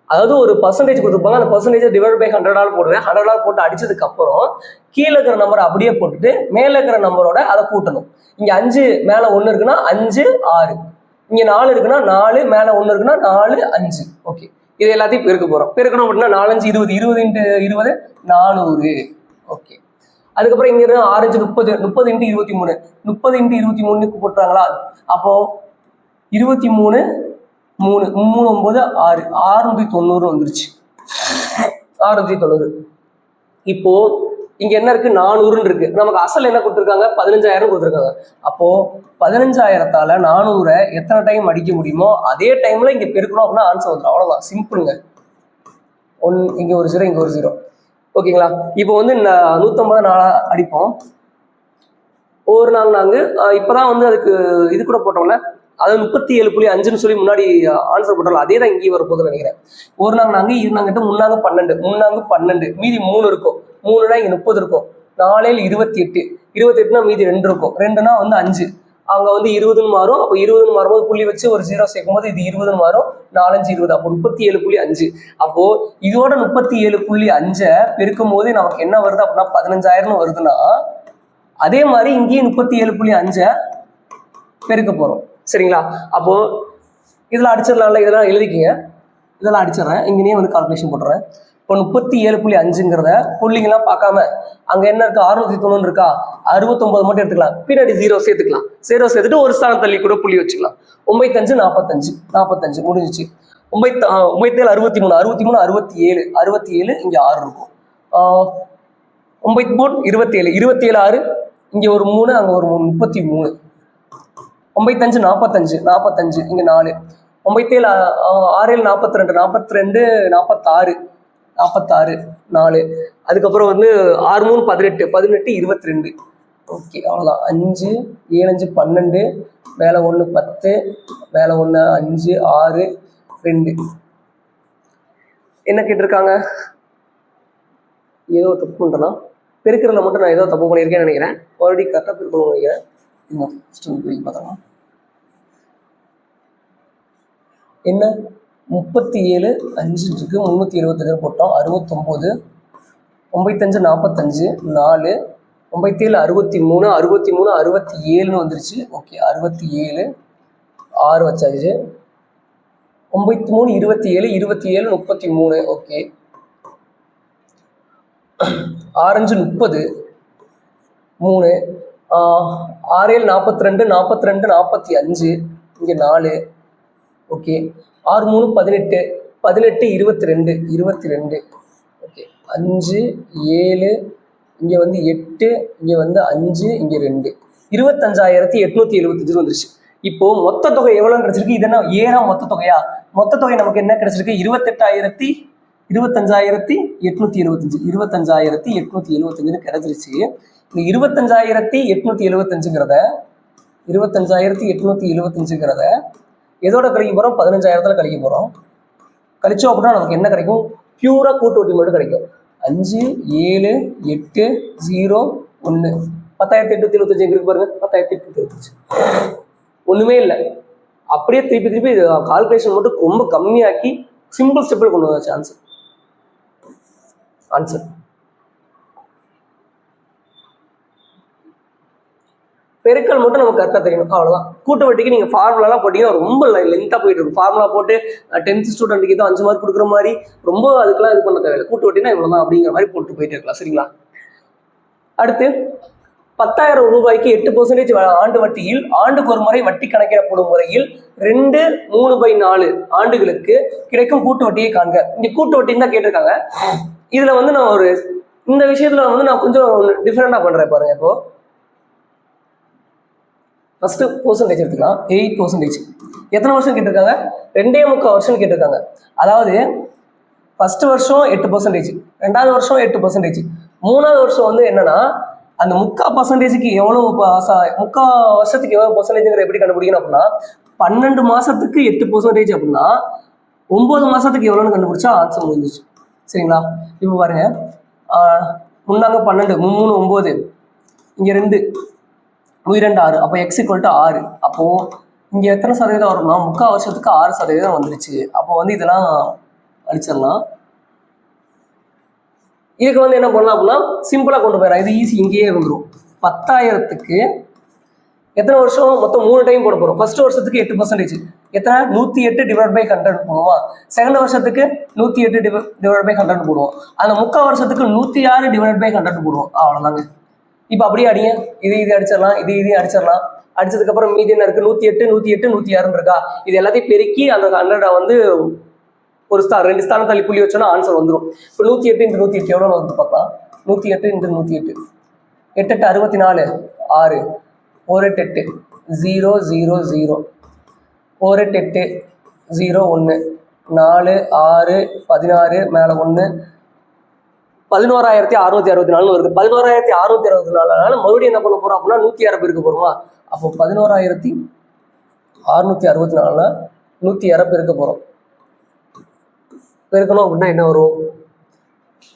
அதாவது ஒரு பர்சன்டேஜ் கொடுத்துருப்பாங்க, அந்த பர்சன்டேஜ் டிவைட் பை 100 போடுவேன். 100 போட்டு அடிச்சதுக்கு அப்புறம் கீழே இருக்கிற நம்பரை அப்படியே போட்டுட்டு மேல இருக்கிற நம்பரோட அதை கூட்டணும். இங்க 5 மேல 1 இருக்குன்னா 5 6, இங்க 4 இருக்குன்னா 4 மேல 1 இருக்குன்னா 4 5. ஓகே, இது எல்லாத்தையும் பெருக்க போறோம். பெருக்கணும் அப்படின்னா 4 5 20, 20 இன்ட்டு 20 400. ஓகே, அதுக்கப்புறம் இங்க இருந்து 6 5 30, 30 இன்ட்டு 23, 30 இன்ட்டு 23 போட்டுறாங்களா? அப்போ 23 3 3 9 6 690 வந்துருச்சு. 690. இப்போ இங்க என்ன இருக்கு? 400 இருக்கு. நமக்கு அசல் என்ன கொடுத்துருக்காங்க? 15,000 கொடுத்துருக்காங்க. அப்போ 15,000ஆல 400 எத்தனை டைம் அடிக்க முடியுமோ அதே டைம்ல இங்க பெருக்கணும் அப்படின்னா ஆன்சர் வந்துடும். அவ்வளவுதான், சிம்பிளுங்க. இங்க ஒரு 0, இங்க ஒரு 0. ஓகேங்களா? இப்போ வந்து 150 நாளா அடிப்போம். ஒவ்வொரு நாள் நாங்க இப்பதான் வந்து அதுக்கு இது கூட போட்டோம்ல, அதாவது 37.5ன்னு சொல்லி முன்னாடி ஆன்சர் போட்டோம்ல, அதே தான் இங்கேயும் வரப்போகுதுன்னு நினைக்கிறேன். ஒரு நாங்க இருந்தாங்கிட்ட 3 12 மீதி 3 இருக்கும். 3னா இங்க 30 இருக்கும். 4 28, 28னா மீதி 2 இருக்கும். 2னா வந்து 5, அங்க வந்து 20ன்னு மாறும். அப்போ 20ன்னு மாறும்போது புள்ளி வச்சு ஒரு 0 சேர்க்கும் போது இது 20ன்னு மாறும். 4 5 20, அப்போ 37.5. அப்போ இதோட 37.5 பெருக்கும் போது நமக்கு என்ன வருது அப்படின்னா 15,000 வருதுன்னா, அதே மாதிரி இங்கேயும் 37.5 பெருக்க போறோம். சரிங்களா? அப்போ இதெல்லாம் அடிச்சிடலாம்ல, இதெல்லாம் எழுதிக்கிங்க. இதெல்லாம் அடிச்சிடறேன், இங்கேயே வந்து கால்குலேஷன் போட்டுறேன். இப்போ 37.5ங்கிறத புள்ளிங்கெல்லாம் பார்க்காம அங்க என்ன இருக்கு? 690 இருக்கா? 69 மட்டும் எடுத்துக்கலாம், பின்னாடி 0 சேர்த்துக்கலாம். 0 சேர்த்துட்டு ஒரு ஸ்தானம் தள்ளி கூட புள்ளி வச்சுக்கலாம். 95 45 முடிஞ்சிச்சு. 97 63 67 இங்க 6 இருக்கும். 93 27 6, இங்க ஒரு 3 அங்க ஒரு 3 33. 95 45 இங்க 4. 97 6 42 46 4. அதுக்கப்புறம் வந்து 6 3 18 22. ஓகே அவ்வளோதான். 5 7 5 12, மேலே 1 10, மேலே 1 5 6 2. என்ன கேட்டிருக்காங்க? ஏதோ தப்பு பண்ணுறேன்னா பெருக்கிறதுல மட்டும் நான் ஏதோ தப்பு பண்ணியிருக்கேன்னு நினைக்கிறேன். மறுபடியும் கரெக்டாக பெருக்கணும்னு நினைக்கிறேன். பார்த்தோம்னா என்ன 37 5 இருக்கு, 375 போட்டோம். 69 95 45 4 97 63 63 67ன்னு வந்துருச்சு. ஓகே 67 6 வச்சாச்சு. 93 27 27 33. ஓகே 6 5 30 3 6 7 42 42 45 இங்கே 4. ஓகே 6 3 18 18 22 22. ஓகே 5 7 இங்கே வந்து 8 இங்கே வந்து 5 இங்கே 2 25,875 வந்துருச்சு. இப்போ மொத்த தொகை எவ்வளவு கிடைச்சிருக்கு? இது என்ன ஏனா மொத்த தொகையா? மொத்த தொகை நமக்கு என்ன கிடைச்சிருக்கு? 25,875 25,875 கிடைச்சிருச்சு. இந்த 25,875ங்கிறத 25,875ங்கிறத எதோட கழிக்க போகிறோம்? 15,000 கழிக்க போகிறோம். கழிச்சோம் அப்படின்னா நமக்கு என்ன கிடைக்கும்? பியூரா கூட்டு வட்டி மட்டும் கிடைக்கும். 5 7 8 0 1 10,875 இருக்கு பாருங்க. 10,875 ஒன்றுமே இல்லை. அப்படியே திருப்பி திருப்பி கால்குலேஷன் மட்டும் ரொம்ப கம்மியாக்கி சிம்பிள் ஸ்டெப்பில் கொண்டு வந்தாச்சு ஆன்சர். பெருக்கல் மட்டும் நமக்கு கரெக்டாக தெரியணும், அவ்வளோதான். கூட்டு வட்டிக்கு நீங்கள் ஃபார்முலாலாம் போட்டிங்கன்னா ரொம்ப லென்த்தாக போயிட்டு இருக்கும். ஃபார்முலா போட்டு 10th ஸ்டூடெண்ட்டுக்கு ஏதோ 5 மார்க் கொடுக்குற மாதிரி ரொம்ப அதுக்கெல்லாம் இது பண்ண தேவையில்லை. கூட்டு வட்டினா இவ்வளோ தான் அப்படிங்கிற மாதிரி போட்டு போயிட்டு இருக்கலாம். சரிங்களா? அடுத்து 10,000 ரூபாய்க்கு 8% ஆண்டு வட்டியில் ஆண்டுக்கு ஒரு முறை வட்டி கணக்கிடப்படும் முறையில் 2 3/4 ஆண்டுகளுக்கு கிடைக்கும் கூட்டு வட்டியை காண்க. இங்க கூட்டு வட்டின்னு தான் கேட்டிருக்காங்க. இதுல வந்து நான் இந்த விஷயத்துல வந்து நான் கொஞ்சம் டிஃபரெண்டா பண்றேன் பாருங்க. இப்போ ஃபர்ஸ்ட் பெர்சன்டேஜ் எடுத்துக்கலாம். 8%. எத்தனை வருஷம் கேட்டிருக்காங்க? 2.25 வருஷம் கேட்டிருக்காங்க. அதாவது ஃபர்ஸ்ட் வருஷம் 8%, ரெண்டாவது வருஷம் 8%, மூணாவது வருஷம் வந்து என்னன்னா அந்த 3/4% எவ்வளவு 3/4 வருஷத்துக்கு எவ்வளவு பர்சன்டேஜ்ங்கிற எப்படி கண்டுபிடிக்கணும் அப்படின்னா 12 மாசத்துக்கு 8% அப்படின்னா 9 மாசத்துக்கு எவ்வளோன்னு கண்டுபிடிச்சா ஆன்சர் முடிஞ்சிச்சு. சரிங்களா? இப்போ பாருங்க, முன்னாங்க 12 3 9 இங்க 2 2 6. அப்போ x = 6. அப்போ இங்க எத்தனை சதவீதம் வரும்னா 3/4 வருஷத்துக்கு 6% வந்துருச்சு. அப்போ வந்து இதெல்லாம் அடிச்சிடலாம். இதுக்கு வந்து என்ன பண்ணலாம் அப்படின்னா சிம்பிளா கொண்டு போயிடலாம். இது ஈஸி, இங்கேயே வந்துடும். 10,000க்கு எத்தனை வருஷம்? மொத்தம் 3 டைம் போட போறோம். ஃபர்ஸ்ட் வருஷத்துக்கு 8%, எத்தனை? 108/100 போடுவோமா? செகண்ட் வருஷத்துக்கு 108/100 போடுவோம். அந்த 3/4 வருஷத்துக்கு 106/100 போடுவோம். அவ்வளவுதாங்க. இப்ப அப்படியே அடிங்க. இது அடிச்சிடலாம், இது அடிச்சிடலாம். அடிச்சதுக்கு அப்புறம் மீதி என்ன இருக்கு? 108 108 106 இருக்கா? இது எல்லாத்தையும் பெருக்கி அந்த 100 வந்து ஒரு 2 ஸ்தானம் தள்ளி புள்ளி வச்சோன்னா ஆன்சர் வந்துடும். இப்போ 108 × 108 எவ்வளோ வந்து பார்க்கலாம். 108 × 108 8 8 64 6 4 8 8 0 0 0 4 8 8 0 1 4 6 16 மேலே 1 11,664 வருது. 11,664 மறுபடியும் என்ன பண்ண போறோம் அப்படின்னா 106 பெருக்க போறோமா? அப்போ 11,664 106 பெருக்க போறோம். பெருக்கணும் அப்படின்னா என்ன வரும்?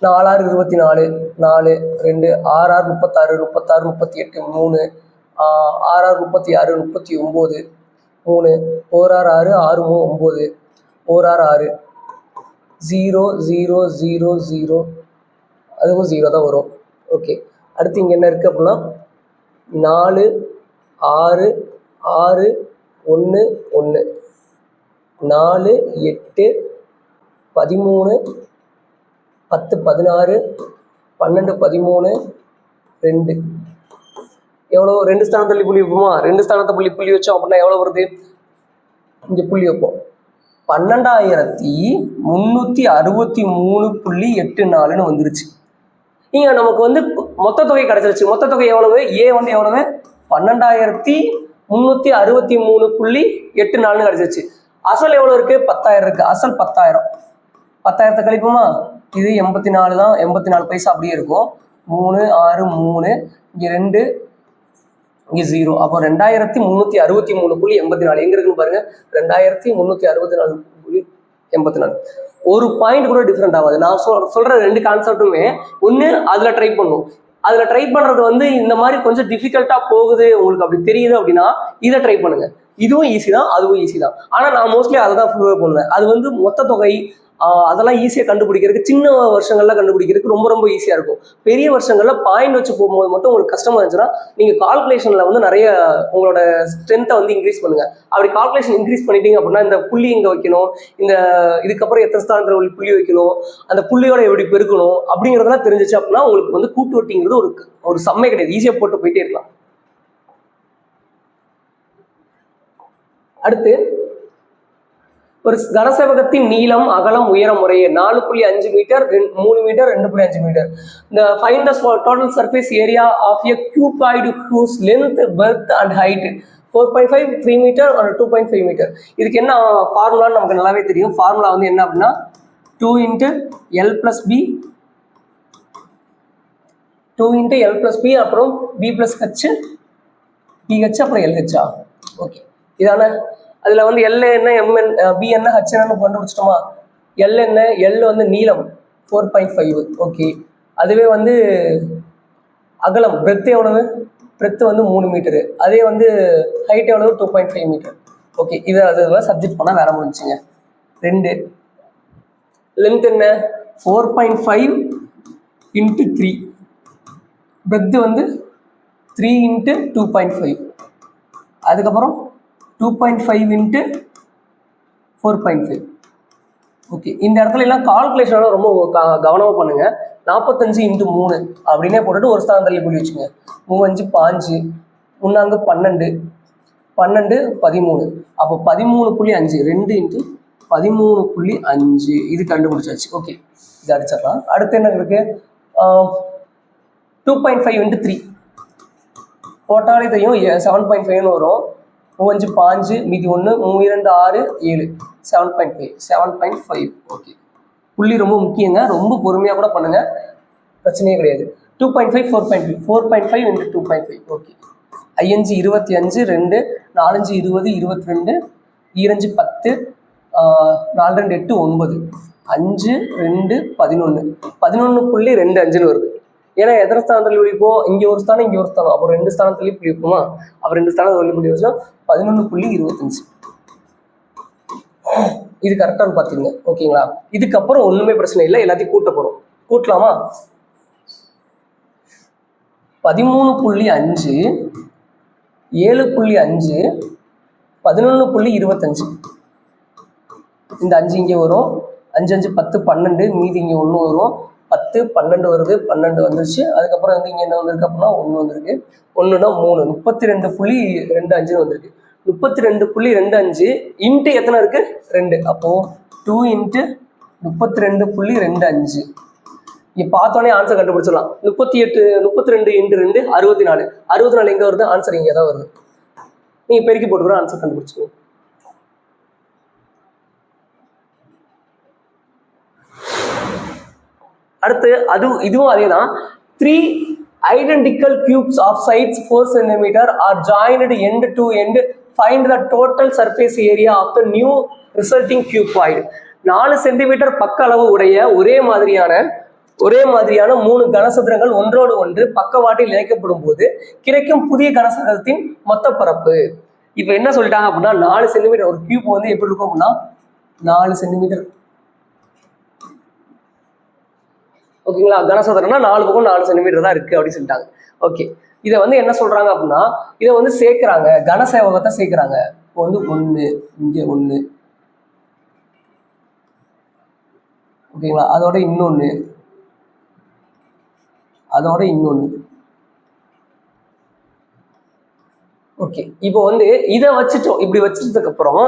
4 6 24 4 2 6 6 36 36 38 3 6 6 36 39 3 4 6 6 6 3 9 4 6 6 0 0 0 0 அதுவும் 0 தான் வரும். ஓகே, அடுத்து இங்கே என்ன இருக்குது அப்படின்னா 4 6 6 1 1 4 8 13 10 16 12 13 2 எவ்வளோ? 2 ஸ்தானத்தள்ளி புள்ளி வைப்போமா? 2 ஸ்தானத்தை புள்ளி வச்சோம் அப்படின்னா எவ்வளோ வருது? இங்கே புள்ளி வைப்போம். 12,363.84 வந்துருச்சு. இங்க நமக்கு வந்து மொத்த தொகை கிடைச்சிருச்சு. மொத்த தொகை எவ்வளவு? ஏ வந்து எவ்வளவு? 12,363.84 கிடைச்சிருச்சு. அசல் எவ்வளவு இருக்கு? 10,000 இருக்கு. அசல் 10,000. 10,000 கழிப்போமா? இது 84 தான். 84 பைசா அப்படியே இருக்கும். 3 6 3 இங்க 2 இங்கே 0. அப்போ 2363.84 எங்க இருக்குன்னு பாருங்க. 2364.84. ஒரு பாயிண்ட் கூட டிஃப்ரெண்ட் ஆகாது. நான் சொல்ற ரெண்டு கான்செப்ட்டுமே ஒன்று அதில் ட்ரை பண்ணும். அதில் ட்ரை பண்ணுறது வந்து இந்த மாதிரி கொஞ்சம் டிஃபிகல்ட்டாக போகுது உங்களுக்கு அப்படி தெரியுது அப்படின்னா இதை ட்ரை பண்ணுங்க. இதுவும் ஈஸி தான், அதுவும் ஈஸி தான். ஆனால் நான் மோஸ்ட்லி அதை தான் ப்ரிஃபர் பண்ணுவேன். அது வந்து மொத்த தொகை அதெல்லாம் ஈஸியாக கண்டுபிடிக்கிறதுக்கு, சின்ன வருஷங்கள்ல கண்டுபிடிக்கிறதுக்கு ரொம்ப ரொம்ப ஈஸியாக இருக்கும். பெரிய வருஷங்கள்ல பாயிண்ட் வச்சு போகும்போது மட்டும் உங்களுக்கு கஷ்டமா இருந்துச்சுன்னா நீங்கள் கால்குலேஷனில் வந்து நிறைய உங்களோட ஸ்ட்ரென்த்தை வந்து இன்க்ரீஸ் பண்ணுங்க. அப்படி கால்குலேஷன் இன்க்ரீஸ் பண்ணிட்டீங்க அப்படின்னா இந்த புள்ளி இங்கே வைக்கணும், இந்த இதுக்கப்புறம் எத்தனை ஸ்தானத்தில் புள்ளி வைக்கணும், அந்த புள்ளியோட எப்படி பெருக்கணும் அப்படிங்கிறதெல்லாம் தெரிஞ்சிச்சு அப்படின்னா உங்களுக்கு வந்து கூட்டு வட்டிங்கிறது ஒரு சம்மை கிடையாது. ஈஸியாக போட்டு போயிட்டே இருக்கலாம். அடுத்து ஒரு கனசேவகத்தின் நீளம் அகலம் உயரம் முறையே 4.5 மீட்டர், 3 மீட்டர், 2.5 மீட்டர். இந்த find the total surface area of a cuboid whose length, breadth and height 4.5, 3 metre or 2.5 metre. இதுக்கு என்ன ஃபார்முலான்னு நமக்கு நல்லாவே தெரியும். ஃபார்முலா வந்து என்ன அப்படின்னா 2 × L + B, 2 × L + B அப்புறம் B + H, BH அப்புறம் LH. ஓகே, இதான அதில் வந்து L என்ன, M என்ன, B என்ன, H என்னன்னு கண்டுபிடிச்சிட்டோமா? L என்ன, L வந்து நீளம் 4.5. ஓகே, அதுவே வந்து அகலம் பிரெத் எவ்வளவு? பிரெத் வந்து 3 மீட்டரு. அதே வந்து ஹைட் எவ்வளவு? 2.5 மீட்டர். ஓகே, இதை அது சப்ஜெக்ட் பண்ணால் வேற முடிஞ்சுங்க. 2 லென்த் என்ன? 4.5 × 3. பிரெத் வந்து 3 × 2.5. அதுக்கப்புறம் 2.5 × 4.5. ஓகே, இந்த இடத்துல எல்லாம் கால்குலேஷன் ரொம்ப கவனமாக பண்ணுங்க. 45 × 3 அப்படின்னே போட்டுட்டு ஒரு ஸ்தானம் தள்ளி புள்ளி வச்சுங்க. 3 5 3 12 12 13. அப்போ 13.5 2 × 13.5 இது கண்டுபிடிச்சாச்சு. ஓகே, இது அடிச்சிடலாம். அடுத்து என்ன இருக்கு? 2.5 × 3 போட்டாலே தெரியும் 7.5 வரும். 3 5 மீதி 1 3 2 6 7 7.5. ஓகே, புள்ளி ரொம்ப முக்கியங்க. ரொம்ப பொறுமையாக கூட பண்ணுங்க, பிரச்சனையே கிடையாது. 2.5 4.5 4.5 × 2.5. ஓகே, 5 25 2 4 20 22 2 10 4 2 8 9 5 2 11 11.25 வருது. ஏன்னா எத்தனை ஸ்தானம் தள்ளி பிடிப்போம்? இங்கே ஒரு ஸ்தானம், இங்கே ஒரு ஸ்தானம், அப்புறம் 2 ஸ்தானம் தள்ளி பிடிப்போமா? அப்புறம் 2 ஸ்தானம் தள்ளி பிடி வச்சா 11.25. இது கரெக்டானு பார்த்துங்க. ஓகேங்களா? இதுக்கப்புறம் ஒன்றுமே பிரச்சனை இல்லை, எல்லாத்தையும் கூட்ட போகிறோம். கூட்டலாமா? 13.5 7.5 11.25. இந்த 5 இங்கே வரும். 5 5 10 12 மீதி இங்கே 1 வரும். 10 12 வருது, 12 வந்துருச்சு. அதுக்கப்புறம் வந்து இங்கே என்ன வந்திருக்கு அப்படின்னா 1 வந்திருக்கு. 1னா 3 32.25 வந்திருக்கு. 32.25 இன்ட்டு எத்தனை இருக்கு? 2. அப்போ 2 × 32.25. இங்கே பார்த்தோன்னே ஆன்சர் கண்டுபிடிச்சிடலாம். 32 × 2 64. 64 எங்கே வருது? ஆன்சர் இங்கே தான் வருது. நீங்கள் பெருக்கி போட்டுக்கூட ஆன்சர் கண்டுபிடிச்சிக்கணும். அடுத்து இதுவும் அதே தான். 3 identical cubes of sides 4 cm are joined end to end. Find the total surface area of the new resulting cuboid. 4 centimetre பக்க அளவு உடைய ஒரே மாதிரியான 3 கனசதுரங்கள் ஒன்றோடு ஒன்று பக்கவாட்டில் இணைக்கப்படும் போது கிடைக்கும் புதிய கனசதுரத்தின் மொத்த பரப்பு. இப்போ என்ன சொல்லிட்டாங்க அப்படின்னா 4 சென்டிமீட்டர் ஒரு கியூப் வந்து எப்படி இருக்கும் அப்படின்னா 4 சென்டிமீட்டர். ஓகேங்களா? கனசதுரம்னா 4 பக்கம் 4 சென்டிமீட்டர் தான் இருக்கு அப்படின்னு சொல்லிட்டாங்க. ஓகே, இதை வந்து என்ன சொல்றாங்க அப்படின்னா இதை வந்து சேர்க்கிறாங்க, கனசேவகத்தை சேர்க்கிறாங்க. இப்போ வந்து 1 இங்கே 1, ஓகேங்களா? அதோட இன்னொன்று, அதோட இன்னொன்று. ஓகே, இப்போ வந்து இதை வச்சுட்டோம். இப்படி வச்சதுக்கு அப்புறம்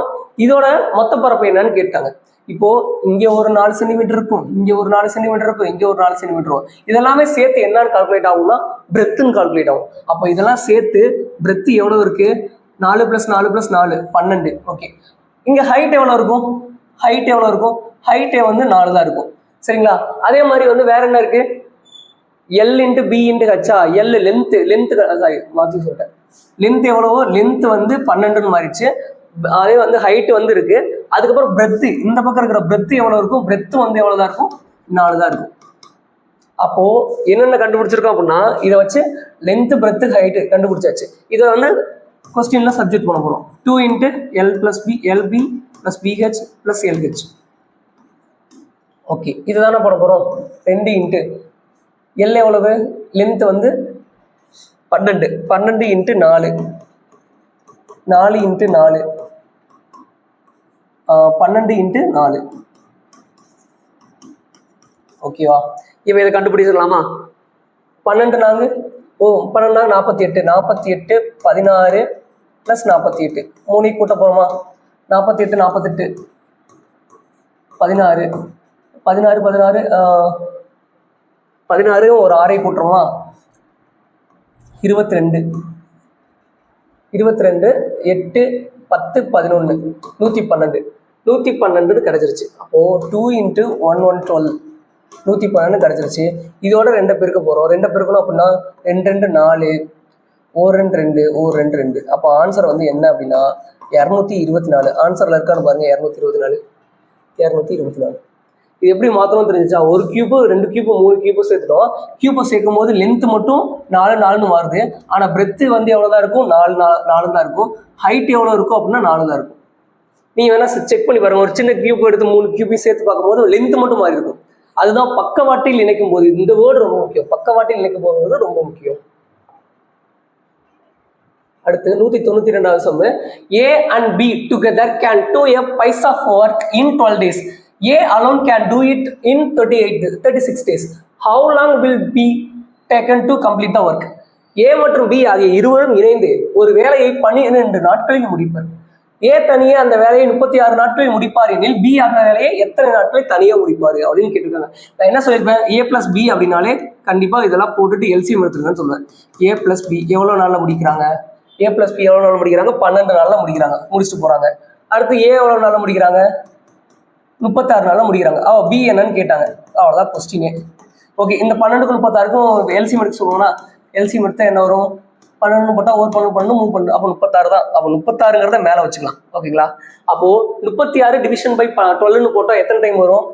இதோட மொத்த பரப்பு என்னன்னு கேட்டாங்க. இப்போ இங்க ஒரு 4 சென்டிமீட்டர் இருக்கும், இங்க ஒரு 4 சென்டிமீட்டர் இருக்கும், இங்க ஒரு 4 சென்டிமீட்டர் இருக்கும். இதெல்லாமே சேர்த்து என்னன்னு கால்குலேட் ஆகும்னா பிரெத்துன்னு கால்குலேட் ஆகும். அப்போ இதெல்லாம் சேர்த்து பிரெத் எவ்வளவு இருக்கு? 4 + 4 + 4 12. ஓகே, இங்க ஹைட் எவ்வளவு இருக்கும்? ஹைட் வந்து 4 தான் இருக்கும். சரிங்களா? அதே மாதிரி வந்து வேற என்ன இருக்கு? L × B × H. L length, sorry மாற்றி சொல்லிட்டேன். லென்த் எவ்வளவோ லென்த் வந்து 12ன்னு மாறிடுச்சு. அதே வந்து ஹைட் வந்து இருக்கு. அதுக்கப்புறம் பிரெத்து, இந்த பக்கம் இருக்கிற பிரெத்து எவ்வளவு இருக்கும், பிரெத்து வந்து எவ்வளவுதான் இருக்கும், 4 தான் இருக்கும். அப்போ என்னென்ன கண்டுபிடிச்சிருக்கோம் அப்படின்னா இதை வச்சு லென்த் பிரெத்து ஹைட்டு கண்டுபிடிச்சாச்சு. இதை வந்து கொஸ்டின்ல சப்ஜெக்ட் பண்ண போறோம். 2 into L plus B LB plus BH plus LH. Okay, இதுதானே பண்ண போறோம். 2 இன்ட்டு எல் எவ்வளவு, லென்த் வந்து 12, 12 இன்ட்டு 4, 4 இன்ட்டு 4, 12 இன்ட்டு 4. ஓகேவா, இப்போ இதை கண்டுபிடிச்சிடலாமா? 12 4 12 48, 48 16 ப்ளஸ் 48, 3 கூட்ட போகிறோமா? 48 48 16 16 16 16 ஒரு 6 கூட்டுறோமா? 22 22 8 10 11 112 112 கிடைச்சிருச்சு. அப்போது 2 இன்ட்டு 1 1 12 112 கிடைச்சிருச்சு. இதோட 2 பெருக்க போகிறோம். 2 பெருக்கணும் அப்படின்னா 2 2 4 1 2 2 1 2 2. அப்போ ஆன்சர் வந்து என்ன அப்படின்னா 224. ஆன்சரில் இருக்கான்னு பாருங்க, 224 224. இது எப்படி மாற்றணும் தெரிஞ்சிச்சா? ஒரு கியூப்பு 2 கியூப்பு 3 கியூப்பு சேர்த்துட்டோம். கியூப்பை சேர்க்கும் போது லென்த் மட்டும் 4 4ன்னு மாறுது. ஆனால் பிரெத்து வந்து எவ்வளோதான் இருக்கும், 4 4 தான் இருக்கும். ஹைட் எவ்வளோ இருக்கும் அப்படின்னா 4 தான் இருக்கும். நீங்கள் வேணா செக் பண்ணி பாருங்க. ஒரு சின்ன கியூப் எடுத்து 3 கியூப்பையும் சேர்த்து பார்க்கும்போது லென்த் மட்டும் மாறி இருக்கும். அதுதான் பக்கவாட்டில் இணைக்கும் போது, இந்த வேர்டு ரொம்ப முக்கியம். பக்கவாட்டில் இணைக்கும் போது ரொம்ப முக்கியம். அடுத்து 192வது some. A and B together can do a piece of work in 12 days. A alone can do it in 36 days. How long will be taken to complete the work? A மற்றும் B ஆகிய இருவரும் இணைந்து ஒரு வேலையை 12 நாட்களில் முடிப்பர். ஏ தனியே அந்த வேலையை 36 நாட்களில் முடிப்பார் எனில் பி அந்த வேலையை எத்தனை நாட்களில் தனியாக முடிப்பாரு அப்படின்னு கேட்டிருக்காங்க. நான் என்ன சொல்லியிருப்பேன், ஏ பிளஸ் பி அப்படின்னாலே கண்டிப்பாக இதெல்லாம் போட்டுட்டு எல்சிஎம் எடுத்துருங்கன்னு சொல்லுவேன். ஏ பிளஸ் பி எவ்வளோ நாளில் முடிக்கிறாங்க, ஏ பிளஸ் பி எவ்வளோ நாளில் முடிக்கிறாங்க, 12 நாளில் முடிக்கிறாங்க, முடிச்சுட்டு போகிறாங்க. அடுத்து ஏ எவ்வளோ நாளில் முடிக்கிறாங்க, 36 நாளில் முடிக்கிறாங்க. பி என்னன்னு கேட்டாங்க, அவ்வளோதான் கொஸ்டினே. ஓகே, இந்த 12க்கும் 36க்கும் எல்சிஎம் எடுக்க சொல்லுவோம்னா எல்சிஎம் எடுத்தால் என்ன வரும், 12 போட்டால் ஒரு 12 3 12, அப்போ 36 தான். அப்போ 36ங்கிறத மேலே வச்சுக்கலாம். ஓகேங்களா? அப்போ 36 டிவிஷன் பை 12ன்னு போட்டால் எத்தனை டைம் வரும்,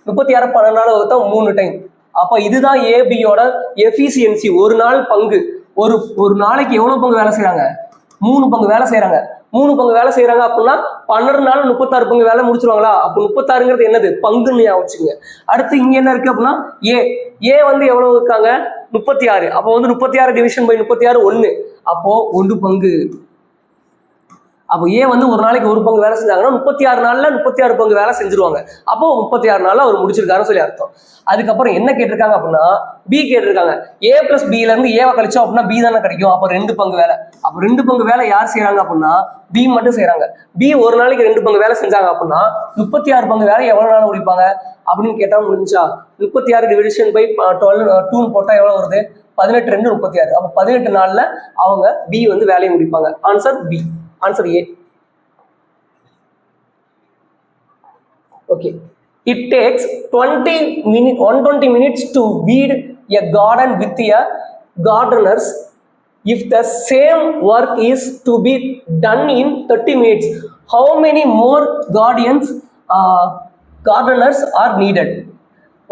36 12 வகுத்தா 3 டைம். அப்போ இதுதான் ஏபியோட எஃபிசியன்சி. ஒரு நாள் பங்கு, ஒரு நாளைக்கு எவ்வளோ பங்கு வேலை செய்கிறாங்க, 3 பங்கு வேலை செய்கிறாங்க. 3 பங்கு வேலை செய்கிறாங்க அப்படின்னா 12 நாள் 36 பங்கு வேலை முடிச்சிருவாங்களா? அப்போ 36ங்கிறது என்னது, பங்குன்னு வச்சுங்க. அடுத்து இங்கே என்ன இருக்குது அப்படின்னா ஏ வந்து எவ்வளோ இருக்காங்க, 36. அப்போ வந்து 36 டிவிஷன் பை 36 1. அப்போ 1 பங்கு. அப்போ ஏ வந்து ஒரு நாளைக்கு 1 பங்கு வேலை செஞ்சாங்கன்னா 36 நாள்ல 36 பங்கு வேலை செஞ்சிருவாங்க. அப்போ 36 நாள்ல அவர் முடிச்சிருக்காருன்னு சொல்லி அர்த்தம். அதுக்கப்புறம் என்ன கேட்டிருக்காங்க அப்படின்னா பி கேட்டிருக்காங்க. ஏ பிளஸ் பில இருந்து ஏவை கழிச்சோம் அப்படின்னா பி தானே கிடைக்கும். அப்போ 2 பங்கு வேலை. அப்போ 2 பங்கு வேலை யார் செய்யறாங்க அப்படின்னா பி மட்டும் செய்யறாங்க. பி ஒரு நாளைக்கு 2 பங்கு வேலை செஞ்சாங்க அப்படின்னா 36 பங்கு வேலை எவ்வளவு நாள் முடிப்பாங்க அப்படின்னு கேட்டா முடிஞ்சா 36 டிவிஷன் பை 2 போட்டா எவ்வளவு வருது, 18 2 36. அப்போ 18 நாள்ல அவங்க பி வந்து வேலையை முடிப்பாங்க. Answer B, answer A. Okay, it takes 120 minutes to weed a garden with a gardeners. If the same work is to be done in 30 minutes, how many more gardeners are needed?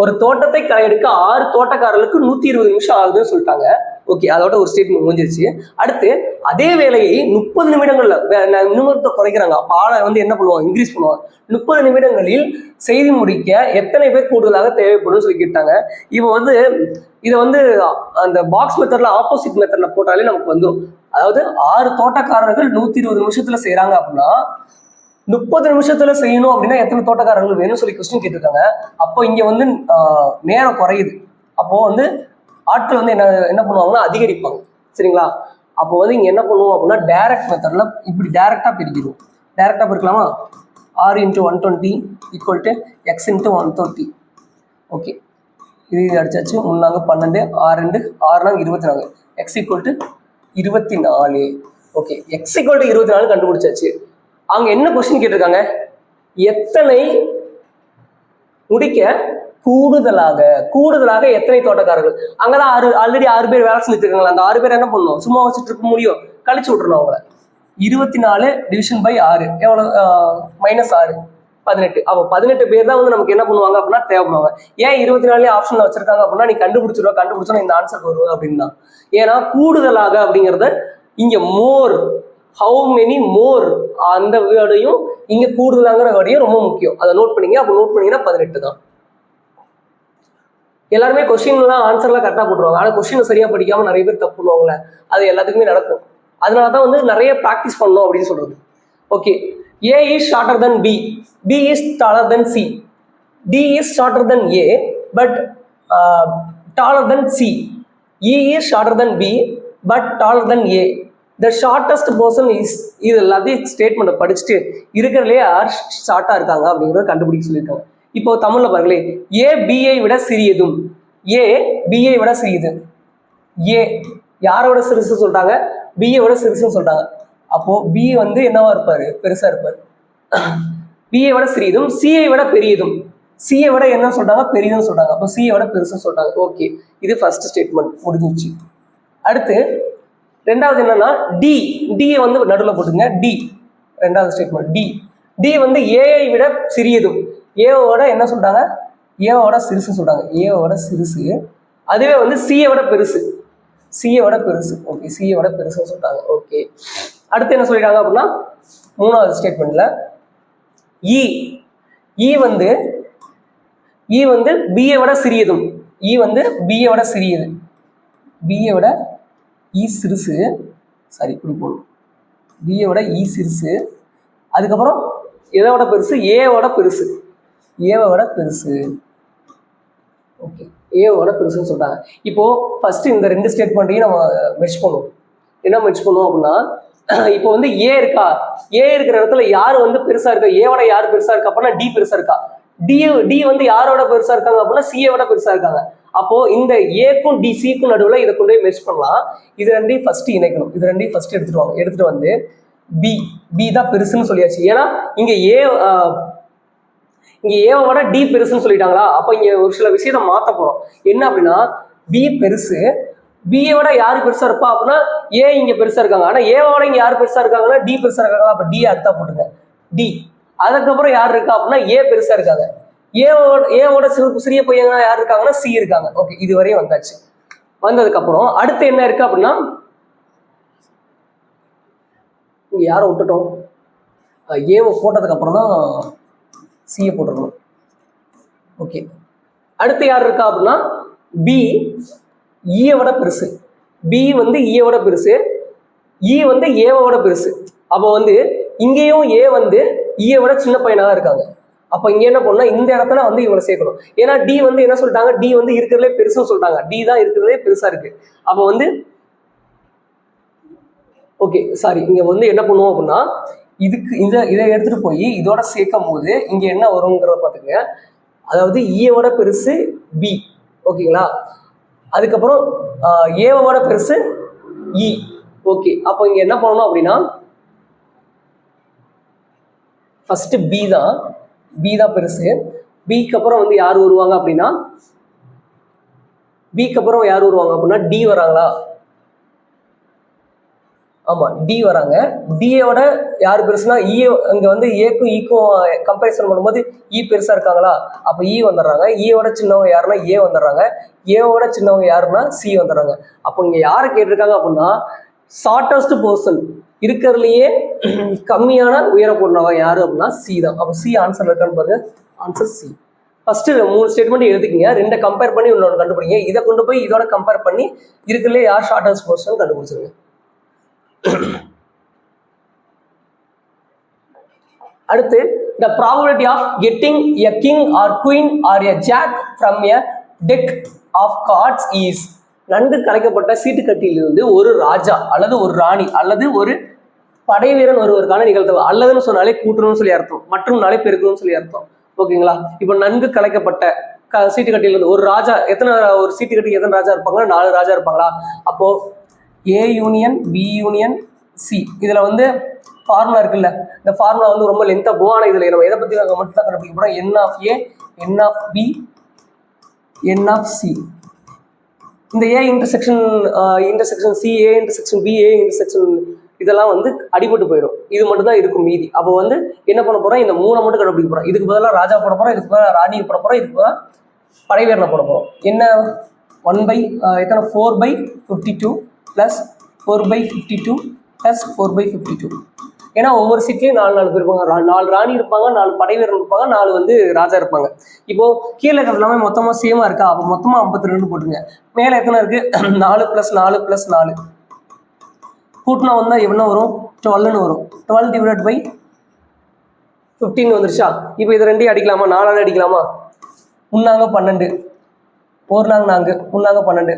ஒரு தோட்டத்தை களை எடுக்க 6 தோட்டக்காரர்களுக்கு 120 நிமிஷம் ஆகுதுன்னு சொல்லிட்டாங்க. Okay, அதோட ஒரு statement முடிஞ்சிருச்சு. அடுத்து அதே வேலையை 30 நிமிடங்கள்ல நிமிடத்தை குறைக்கிறாங்க. பாலை வந்து என்ன பண்ணுவாங்க, இன்க்ரீஸ் பண்ணுவாங்க. 30 நிமிடங்களில் செய்து முடிக்க எத்தனை பேர் கூடுதலாக தேவைப்படும் சொல்லி கேட்டாங்க. இப்போ வந்து இதை வந்து அந்த பாக்ஸ் மெத்தட்ல ஆப்போசிட் மெத்தட்ல போட்டாலே நமக்கு வந்துடும். அதாவது 6 தோட்டக்காரர்கள் 120 நிமிஷத்துல செய்யறாங்க அப்படின்னா 30 நிமிஷத்துல செய்யணும் அப்படின்னா எத்தனை தோட்டக்காரர்கள் வேணும்னு சொல்லி கொஸ்டின் கேட்டிருக்காங்க. அப்போ இங்க வந்து நேரம் குறையுது. அப்போ வந்து ஆட்கள் வந்து என்ன பண்ணுவாங்கன்னா அதிகரிப்பாங்க. சரிங்களா? அப்போ வந்து இங்க என்ன பண்ணுவோம் அப்படின்னா டைரக்ட் மெத்தட்ல இப்படி டைரக்டா பிரிக்கிறோம். டைரக்டா பிரிக்கலாமா? 6 × 120 = x × 130. ஓகே, இது அடிச்சாச்சு. 3 12 6 6 24 x = 24. ஓகே, x = 24 கண்டுபிடிச்சாச்சு. அங்க என்ன கொஸ்டின் கேட்டிருக்காங்க, எத்தனை முடிக்க கூடுதலாக எத்தனை தோட்டக்காரர்கள். அங்கதான் ஆல்ரெடி 6 பேர் வேலை செஞ்சுட்டு இருக்காங்களா, அந்த 6 பேர் என்ன பண்ணணும், சும்மா வச்சுட்டு இருக்க முடியும், கழிச்சு விட்டுறணும் அவங்கள. 24 டிவிஷன் பை 6 எவ்வளோ? -6 18. அப்போ 18 பேர் தான் வந்து நமக்கு என்ன பண்ணுவாங்க அப்படின்னா தேவைப்படுவாங்க. ஏன் 24 ஆப்ஷன்ல வச்சிருக்காங்க அப்படின்னா நீ கண்டுபிடிச்சோன்னா இந்த ஆன்சர் வரும் அப்படின்னா. ஏன்னா கூடுதலாக அப்படிங்கிறத இங்க மோர், ஹவு மெனி மோர் அந்த வேர்டையும் இங்க கூடுதலாங்கிற வேர்டையும் ரொம்ப முக்கியம். அதை நோட் பண்ணீங்க. அப்போ நோட் பண்ணீங்கன்னா 18 தான். எல்லாருமே கொஸ்டின்லாம் ஆன்சர்லாம் கரெக்டாக போட்டுருவாங்க. ஆனால் கொஸ்டின் சரியா படிக்காம நிறைய பேர் தப்பு பண்ணுவாங்கல்ல, அது எல்லாத்துக்குமே நடக்கும். அதனாலதான் வந்து நிறைய ப்ராக்டிஸ் பண்ணணும் அப்படின்னு சொல்றது. Okay, A is shorter than B, B is taller than C, D is shorter than A but taller than C, E is shorter than B but taller than A, the shortest person is. இது எல்லாத்தையும் statement படிச்சுட்டு இருக்கிறதுலே யார் ஷார்ட்டா இருக்காங்க அப்படிங்கிறத கண்டுபிடிக்க சொல்லியிருக்காங்க. இப்போ தமிழ்ல பாருங்களேன், A B-ஐ விட சிறியதும், A B-ஐ விட சிறியது. A யாரோட சிறுசு சொல்றாங்க? B-ஐ விட சிறுசுன்னு சொல்றாங்க. அப்போ B வந்து என்னவா இருப்பாரு? பெருசா இருப்பாரு. B-ஐ விட சிறியதும், C-ஐ விட பெரியதும். C-ஐ விட என்ன சொல்றாங்க? பெரியதுன்னு சொல்றாங்க. அப்போ C-ஐ விட பெருசுன்னு சொல்றாங்க. ஓகே, இது ஃபர்ஸ்ட் ஸ்டேட்மெண்ட் முடிஞ்சிச்சு. அடுத்து ரெண்டாவது என்னன்னா D வந்து நடுவில் போட்டுங்க. D ரெண்டாவது ஸ்டேட்மெண்ட். D வந்து A-ஐ விட சிறியதும், ஏவோட என்ன சொல்றாங்க? ஏவோட சிறுசு சொல்றாங்க. ஏவோட சிறுசு. அதுவே வந்து C-ஐ விட பெருசு. C-ஐ விட பெருசு. ஓகே, C-ஐ விட பெருசுன்னு சொல்றாங்க. ஓகே, அடுத்து என்ன சொல்லிட்டாங்க அப்படின்னா மூணாவது ஸ்டேட்மெண்ட்ல E வந்து B-ஐ விட சிறியதும். E வந்து B-ஐ விட சிறியது. B-ஐ விட E சிறுசு. சரி, இப்படி போகணும். B-ஐ விட E சிறுசு. அதுக்கப்புறம் எதோட பெருசு? ஏவோட பெருசு. ஏவை விட பெருசு. ஓகே, ஏவோட பெருசுன்னு சொல்றாங்க. இப்போ ஃபர்ஸ்ட் இந்த ரெண்டு ஸ்டேட்மெண்ட்டையும் நம்ம மெர்ஜ் பண்ணுவோம். என்ன மெர்ஜ் பண்ணுவோம் அப்படின்னா, இப்போ வந்து ஏ இருக்கா, ஏ இருக்கிற இடத்துல யார் வந்து பெருசா இருக்கா? ஏவோட யார் பெருசா இருக்கா அப்படின்னா D பெருசா இருக்கா. டி வந்து யாரோட பெருசா இருக்காங்க அப்படின்னா C-ஐ விட பெருசா இருக்காங்க. அப்போ இந்த ஏக்கும் சிக்கும் நடுவில் இதை கொண்டு போய் மெர்ஜ் பண்ணலாம். இது ரெண்டையும் ஃபர்ஸ்ட் இணைக்கணும். இது ரெண்டையும் ஃபர்ஸ்ட் எடுத்துட்டு வந்து பி தான் பெருசுன்னு சொல்லியாச்சு. ஏன்னா இங்க ஏவோட D பெருசுன்னு சொல்லிட்டாங்களா. அப்ப இங்க ஒரு சில விஷயத்த மாத்த போறோம். என்ன அப்படின்னா, B பெருசு, B-ஐ விட யாரு பெருசா இருப்பா அப்படின்னா ஏ இங்க பெருசா இருக்காங்க. ஆனா ஏவோட இங்க யாரு பெருசா இருக்காங்கன்னா D பெருசா இருக்காங்களா. அப்ப D அடுத்தா போட்டுங்க. D. அதுக்கப்புறம் யார் இருக்கா அப்படின்னா ஏ பெருசா இருக்காங்க. ஏவோட சிறிய பையங்க யார் இருக்காங்கன்னா C இருக்காங்க. ஓகே, இது வரையும் வந்தாச்சு. வந்ததுக்கு அப்புறம் அடுத்து என்ன இருக்கு அப்படின்னா, இங்க யாரை விட்டுட்டோம்? ஏவை போட்டதுக்கு அப்புறம் தான் C-ஐ போட்டுருக்கணும். ஓகே, அடுத்து யார் இருக்கா அப்படின்னா B E-ஐ விட பெருசு. B வந்து E-ஐ விட பெருசு, E வந்து ஏவை விட பெருசு. அப்போ வந்து இங்கேயும் A வந்து E-ஐ விட சின்ன பையனாக இருக்காங்க. அப்போ இங்க என்ன பண்ணா, இந்த இடத்துல வந்து இவங்களை சேர்க்கணும். ஏன்னா D வந்து என்ன சொல்லிட்டாங்க? D வந்து இருக்கிறதுலே பெருசுன்னு சொல்லிட்டாங்க. D தான் இருக்கிறதுலே பெருசா இருக்கு. அப்போ வந்து ஓகே, சாரி, இங்க வந்து என்ன பண்ணுவோம் அப்படின்னா, இதை எடுத்துட்டு போய் இதோட சேர்க்கும் போது இங்க என்ன வருங்கிறத பாத்துங்க. அதாவது E-யோட பெருசு B. ஓகேங்களா? அதுக்கப்புறம் ஏவோட பெருசு E. ஓகே, அப்போ இங்க என்ன பண்ணணும் அப்படின்னா, ஃபர்ஸ்ட் B தான் பெருசு. Bக்கு அப்புறம் வந்து யார் வருவாங்க அப்படின்னா, D வராங்களா? ஆமா, D வராங்க. D-யோட யார் பெருசுனா இங்க வந்து ஏக்கும் ஈக்கும் கம்பேரிசன் பண்ணும்போது E பெருசா இருக்காங்களா. அப்ப E வந்துடுறாங்க. E-யோட சின்னவங்க யாருன்னா A வந்துடுறாங்க. ஏவோட சின்னவங்க யாருன்னா C வந்துடுறாங்க. அப்போ இங்க யாரை கேட்டிருக்காங்க அப்படின்னா, ஷார்டஸ்ட் பர்சன் இருக்கிறதுலயே கம்மியான உயர போடுறவங்க யாரு அப்படின்னா C தான். அப்போ C ஆன்சர் இருக்கான்னு பாருங்க. Answer C. ஃபர்ஸ்ட் 3 ஸ்டேட்மெண்ட் எழுதிக்கிங்க. 2 கம்பேர் பண்ணி இன்னொன்று கண்டுபிடிங்க. இதை கொண்டு போய் இதோட கம்பேர் பண்ணி இருக்கிறதுலே யார் ஷார்டஸ்ட் பர்சன் கண்டுபிடிச்சிருங்க. அடுத்து, the probability of getting a king or queen or a jack from a deck of cards is. நன்கு கலைக்கப்பட்ட சீட்டுக்கட்டியிலிருந்து ஒரு ராஜா அல்லது ஒரு ராணி அல்லது ஒரு படை வீரன் வருவதற்கான நிகழ்வு. அல்லதுன்னு சொன்னாலே கூட்டணும்னு சொல்லி அர்த்தம், மற்றும்னாலே பெருக்கணும்னு சொல்லி அர்த்தம். ஓகேங்களா? இப்போ நன்கு கலைக்கப்பட்ட சீட்டுக்கட்டியிலிருந்து ஒரு ராஜா, ஒரு சீட்டுக்கட்டிக்கு எத்தனை ராஜா இருப்பாங்க? 4 ராஜா இருப்பாங்களா? அப்போ A union B union C. இதுல வந்து ஃபார்முலா இருக்குல்ல, இந்த ஃபார்முலா வந்து ரொம்ப லென்த்தா போகும். ஆனா இதுல நம்ம எதை பத்தி மட்டும் தான் கண்டுபிடிக்க போறோம்? N of A, N of B, N of C. இந்த A intersection C, A intersection B, A intersection இதெல்லாம் வந்து அடிபட்டு போயிடும். இது மட்டும் தான் இருக்கும் மீதி. அப்போ வந்து என்ன பண்ண போறோம், இந்த 3 மட்டும் கண்டுபிடிக்க போறோம். இதுக்கு பதிலாக ராஜா போட போறோம், இதுக்கு பதிலாக ராணி போட போறோம், இதுக்கு பதிலாக படைவீரனை போட போறோம். என்ன 1/எத்தனை 4/52 + 4/52 + 4/52. ஏன்னா ஒவ்வொரு சீட்லயும் 4 பேர் இருப்பாங்க. 4 ராணி இருப்பாங்க, 4 படைவீரன் இருப்பாங்க, 4 வந்து ராஜா இருப்பாங்க. இப்போ கீழே இருக்கிறது எல்லாமே மொத்தமா சேமா இருக்கா, அப்போ மொத்தமா 52 போட்டுருங்க. மேல எத்தனை இருக்கு 4 + 4 + 4 கூட்டினா வந்தா என்ன வரும் 12ன்னு வரும். 12 / 15 வந்துருச்சா. இப்போ இது ரெண்டையும் அடிக்கலாமா, 4 அடிக்கலாமா. முன்னாங்க 12, ஒரு நாங்க முன்னாங்க 12,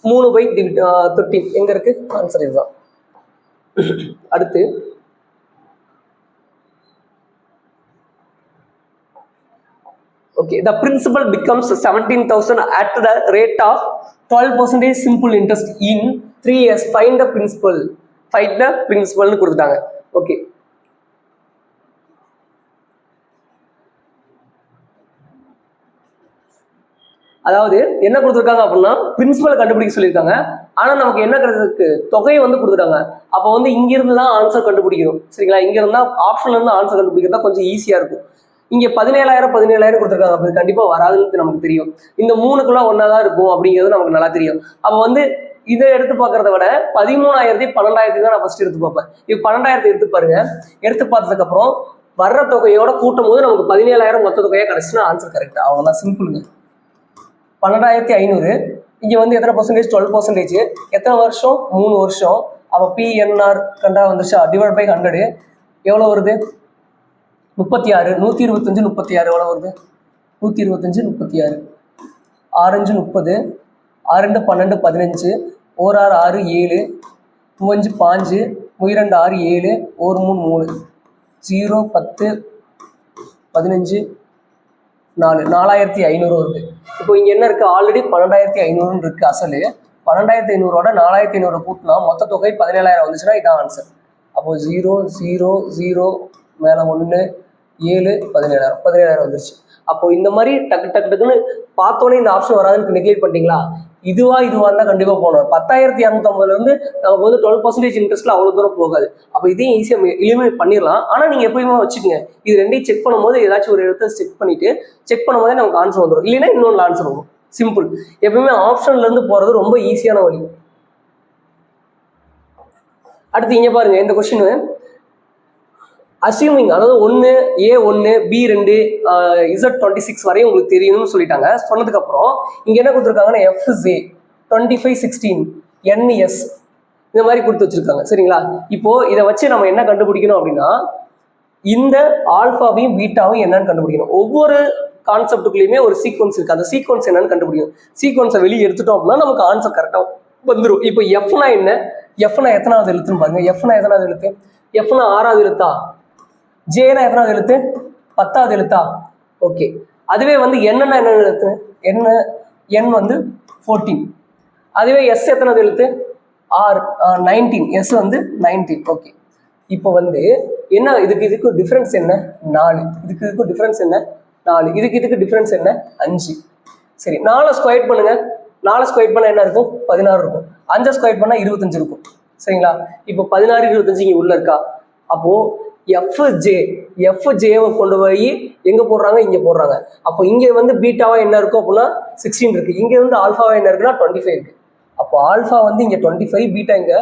3/13 எங்க இருக்கு ஆன்சர் இதுதான். அடுத்து okay, the principal becomes 17,000 at the rate of 12% simple interest in 3 years. Find the principal னு கொடுத்துட்டாங்க. ஓகே, அதாவது என்ன கொடுத்துருக்காங்க அப்படின்னா பிரின்சிபல் கண்டுபிடிக்க சொல்லியிருக்காங்க. ஆனா நமக்கு என்ன கிடைச்சிருக்கு, தொகையை வந்து கொடுத்துட்டாங்க. அப்போ வந்து இங்க இருந்து தான் ஆன்சர் கண்டுபிடிக்கணும். சரிங்களா, இங்க இருந்தா ஆப்ஷன்ல இருந்து ஆன்சர் கண்டுபிடிக்கிறதா கொஞ்சம் ஈஸியா இருக்கும். இங்க 17,000 கொடுத்துருக்காங்க. அப்படி கண்டிப்பா வராதுன்னு நமக்கு தெரியும். இந்த 3க்குள்ள ஒன்னாதான் இருக்கும் அப்படிங்கிறது நமக்கு நல்லா தெரியும். அப்ப வந்து இதை எடுத்து பார்க்கறத விட 13,000 12,000 தான் நான் ஃபர்ஸ்ட் எடுத்து பார்ப்பேன். இப்போ 12,000 எடுத்து பாருங்க. எடுத்து பார்த்ததுக்கு அப்புறம் வர்ற தொகையோட கூட்டும் போது நமக்கு 17,000 மொத்த தொகையா கிடைச்சுன்னா ஆன்சர் கரெக்ட். அவ்வளவுதான், சிம்பிளுங்க. 12,500 இங்க வந்து எத்தனை பர்சன்டேஜ் 12%. எத்தனை வருஷம் 3 வருஷம். அப்போ PNR கண்டா வந்துருச்சா, டிவைட் பை 100 எவ்வளவு வருது 36. 125 36 எவ்வளவு வருது 125 36. 6 5 30, 6 2 12 15, 1 6 6 7, 3 5 5, 2 6 7, 1 3 3, 0 10 15 4, 4,500 வருது. இப்போ இங்க என்ன இருக்கு, ஆல்ரெடி 12,500 இருக்கு அசலு. 12,500 4,500 கூட்டினா மொத்த தொகை 17,000 வந்துச்சுன்னா இதான் ஆன்சர். அப்போ 0 0 0 மேல 1 7 17,000 வந்துருச்சு. அப்போ இந்த மாதிரி டக்குன்னு பார்த்தோன்னே இந்த ஆப்ஷன் வராதுன்னு நெக்லெக்ட் பண்ணிட்டீங்களா, இதுவா தான் கண்டிப்பா போகணும். 10,250 இருந்து நமக்கு வந்து 12% இன்ட்ரெஸ்ட்ல அவ்வளவு தூரம் போகாது. அப்போ இதையும் ஈஸியா எலிமினேட் பண்ணிடலாம். ஆனா நீங்க எப்பயுமே வச்சுக்கோங்க, இது ரெண்டையும் செக் பண்ணும்போது ஏதாச்சும் ஒரு இடத்த செக் பண்ணும்போதே நமக்கு ஆன்சர் வந்துடும். இல்லைன்னா இன்னொன்று ஆன்சர் வரும். சிம்பிள். எப்பயுமே ஆப்ஷன்ல இருந்து போறது ரொம்ப ஈஸியான வழி. அடுத்து இங்க பாருங்க, இந்த கொஸ்டின் அசியூமிங், அதாவது 1 A1 B2 Z26 வரையும் உங்களுக்கு தெரியணும்னு சொல்லிட்டாங்க. சொன்னதுக்கு அப்புறம் இங்க என்ன கொடுத்துருக்காங்கன்னா FJ 25 16 NS இந்த மாதிரி கொடுத்து வச்சிருக்காங்க. சரிங்களா, இப்போ இதை வச்சு நம்ம என்ன கண்டுபிடிக்கணும் அப்படின்னா, இந்த ஆல்பாவையும் பீட்டாவையும் என்னன்னு கண்டுபிடிக்கணும். ஒவ்வொரு கான்செப்டுக்குள்ளயுமே ஒரு சீக்வன்ஸ் இருக்கு. அந்த சீக்வன்ஸ் என்னன்னு கண்டுபிடிக்கணும். சீக்வன்ஸை வெளியே எடுத்துட்டோம் அப்படின்னா நமக்கு ஆன்சர் கரெக்டா வந்துடும். இப்போ எஃப்னா என்ன, எஃப்னா எத்தனாவது எழுத்துன்னு பாருங்க. எஃப்னா எத்தனாவது எழுத்து, எஃப்னா 6வது எழுத்தா, ஜேனா எத்தனாவது எழுத்து 10வது எழுத்தா. ஓகே, அதுவே வந்து என்னன்னா என்ன எழுத்து, என் வந்து 14. அதுவே எஸ் எத்தனாவது எழுத்து 19, எஸ் வந்து 19. ஓகே, இப்போ வந்து என்ன இதுக்கு டிஃபரன்ஸ் என்ன 4, இதுக்கு டிஃபரன்ஸ் என்ன 4, இதுக்கு டிஃபரன்ஸ் என்ன 5. சரி, 4 ஸ்கொயர் பண்ணுங்க. 4 ஸ்கொயர் பண்ணா என்ன இருக்கும் 16 இருக்கும். 5 ஸ்கொயர் பண்ணா 25 இருக்கும். சரிங்களா, இப்போ 16 25 இங்க உள்ள இருக்கா. அப்போ எஃப்ஜேவை கொண்டு போய் எங்க போடுறாங்க, இங்க போடுறாங்க. அப்போ இங்க வந்து பீட்டாவா என்ன இருக்கும் அப்படின்னா 16 இருக்கு. இங்க வந்து ஆல்பாவா என்ன இருக்குன்னா 25 இருக்கு. அப்போ ஆல்பா வந்து இங்க 25, பீட்டா இங்க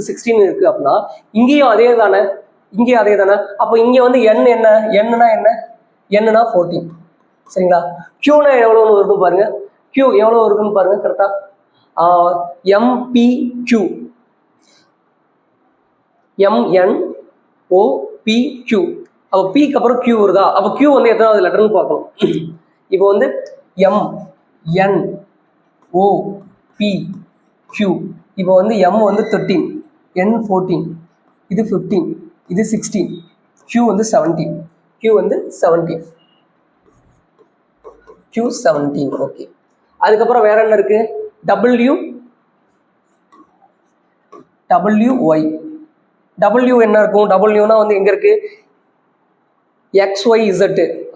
16 இருக்கு. அப்படின்னா இங்கேயும் அதே தானே, இங்கேயும் அதே தானே. அப்போ இங்க வந்து என்னன்னா 14. சரிங்களா, கியூனா எவ்வளவுன்னு இருக்கும் பாருங்க. கியூ எவ்வளவு இருக்குன்னு பாருங்க கரெக்டா. MPQ MNOPQ. அப்போ பிக்கு அப்புறம் கியூ வருதா. அப்போ கியூ வந்து எத்தனாவது லெட்டர்னு பார்க்கணும். இப்போ வந்து MNOPQ. இப்போ வந்து M வந்து 13, N 14, இது 15, இது 16, Q வந்து 17, Q17. ஓகே, அதுக்கப்புறம் வேற என்ன இருக்கு, WY. W என்ன இருக்கும், Wனா வந்து எங்க இருக்கு XYZ.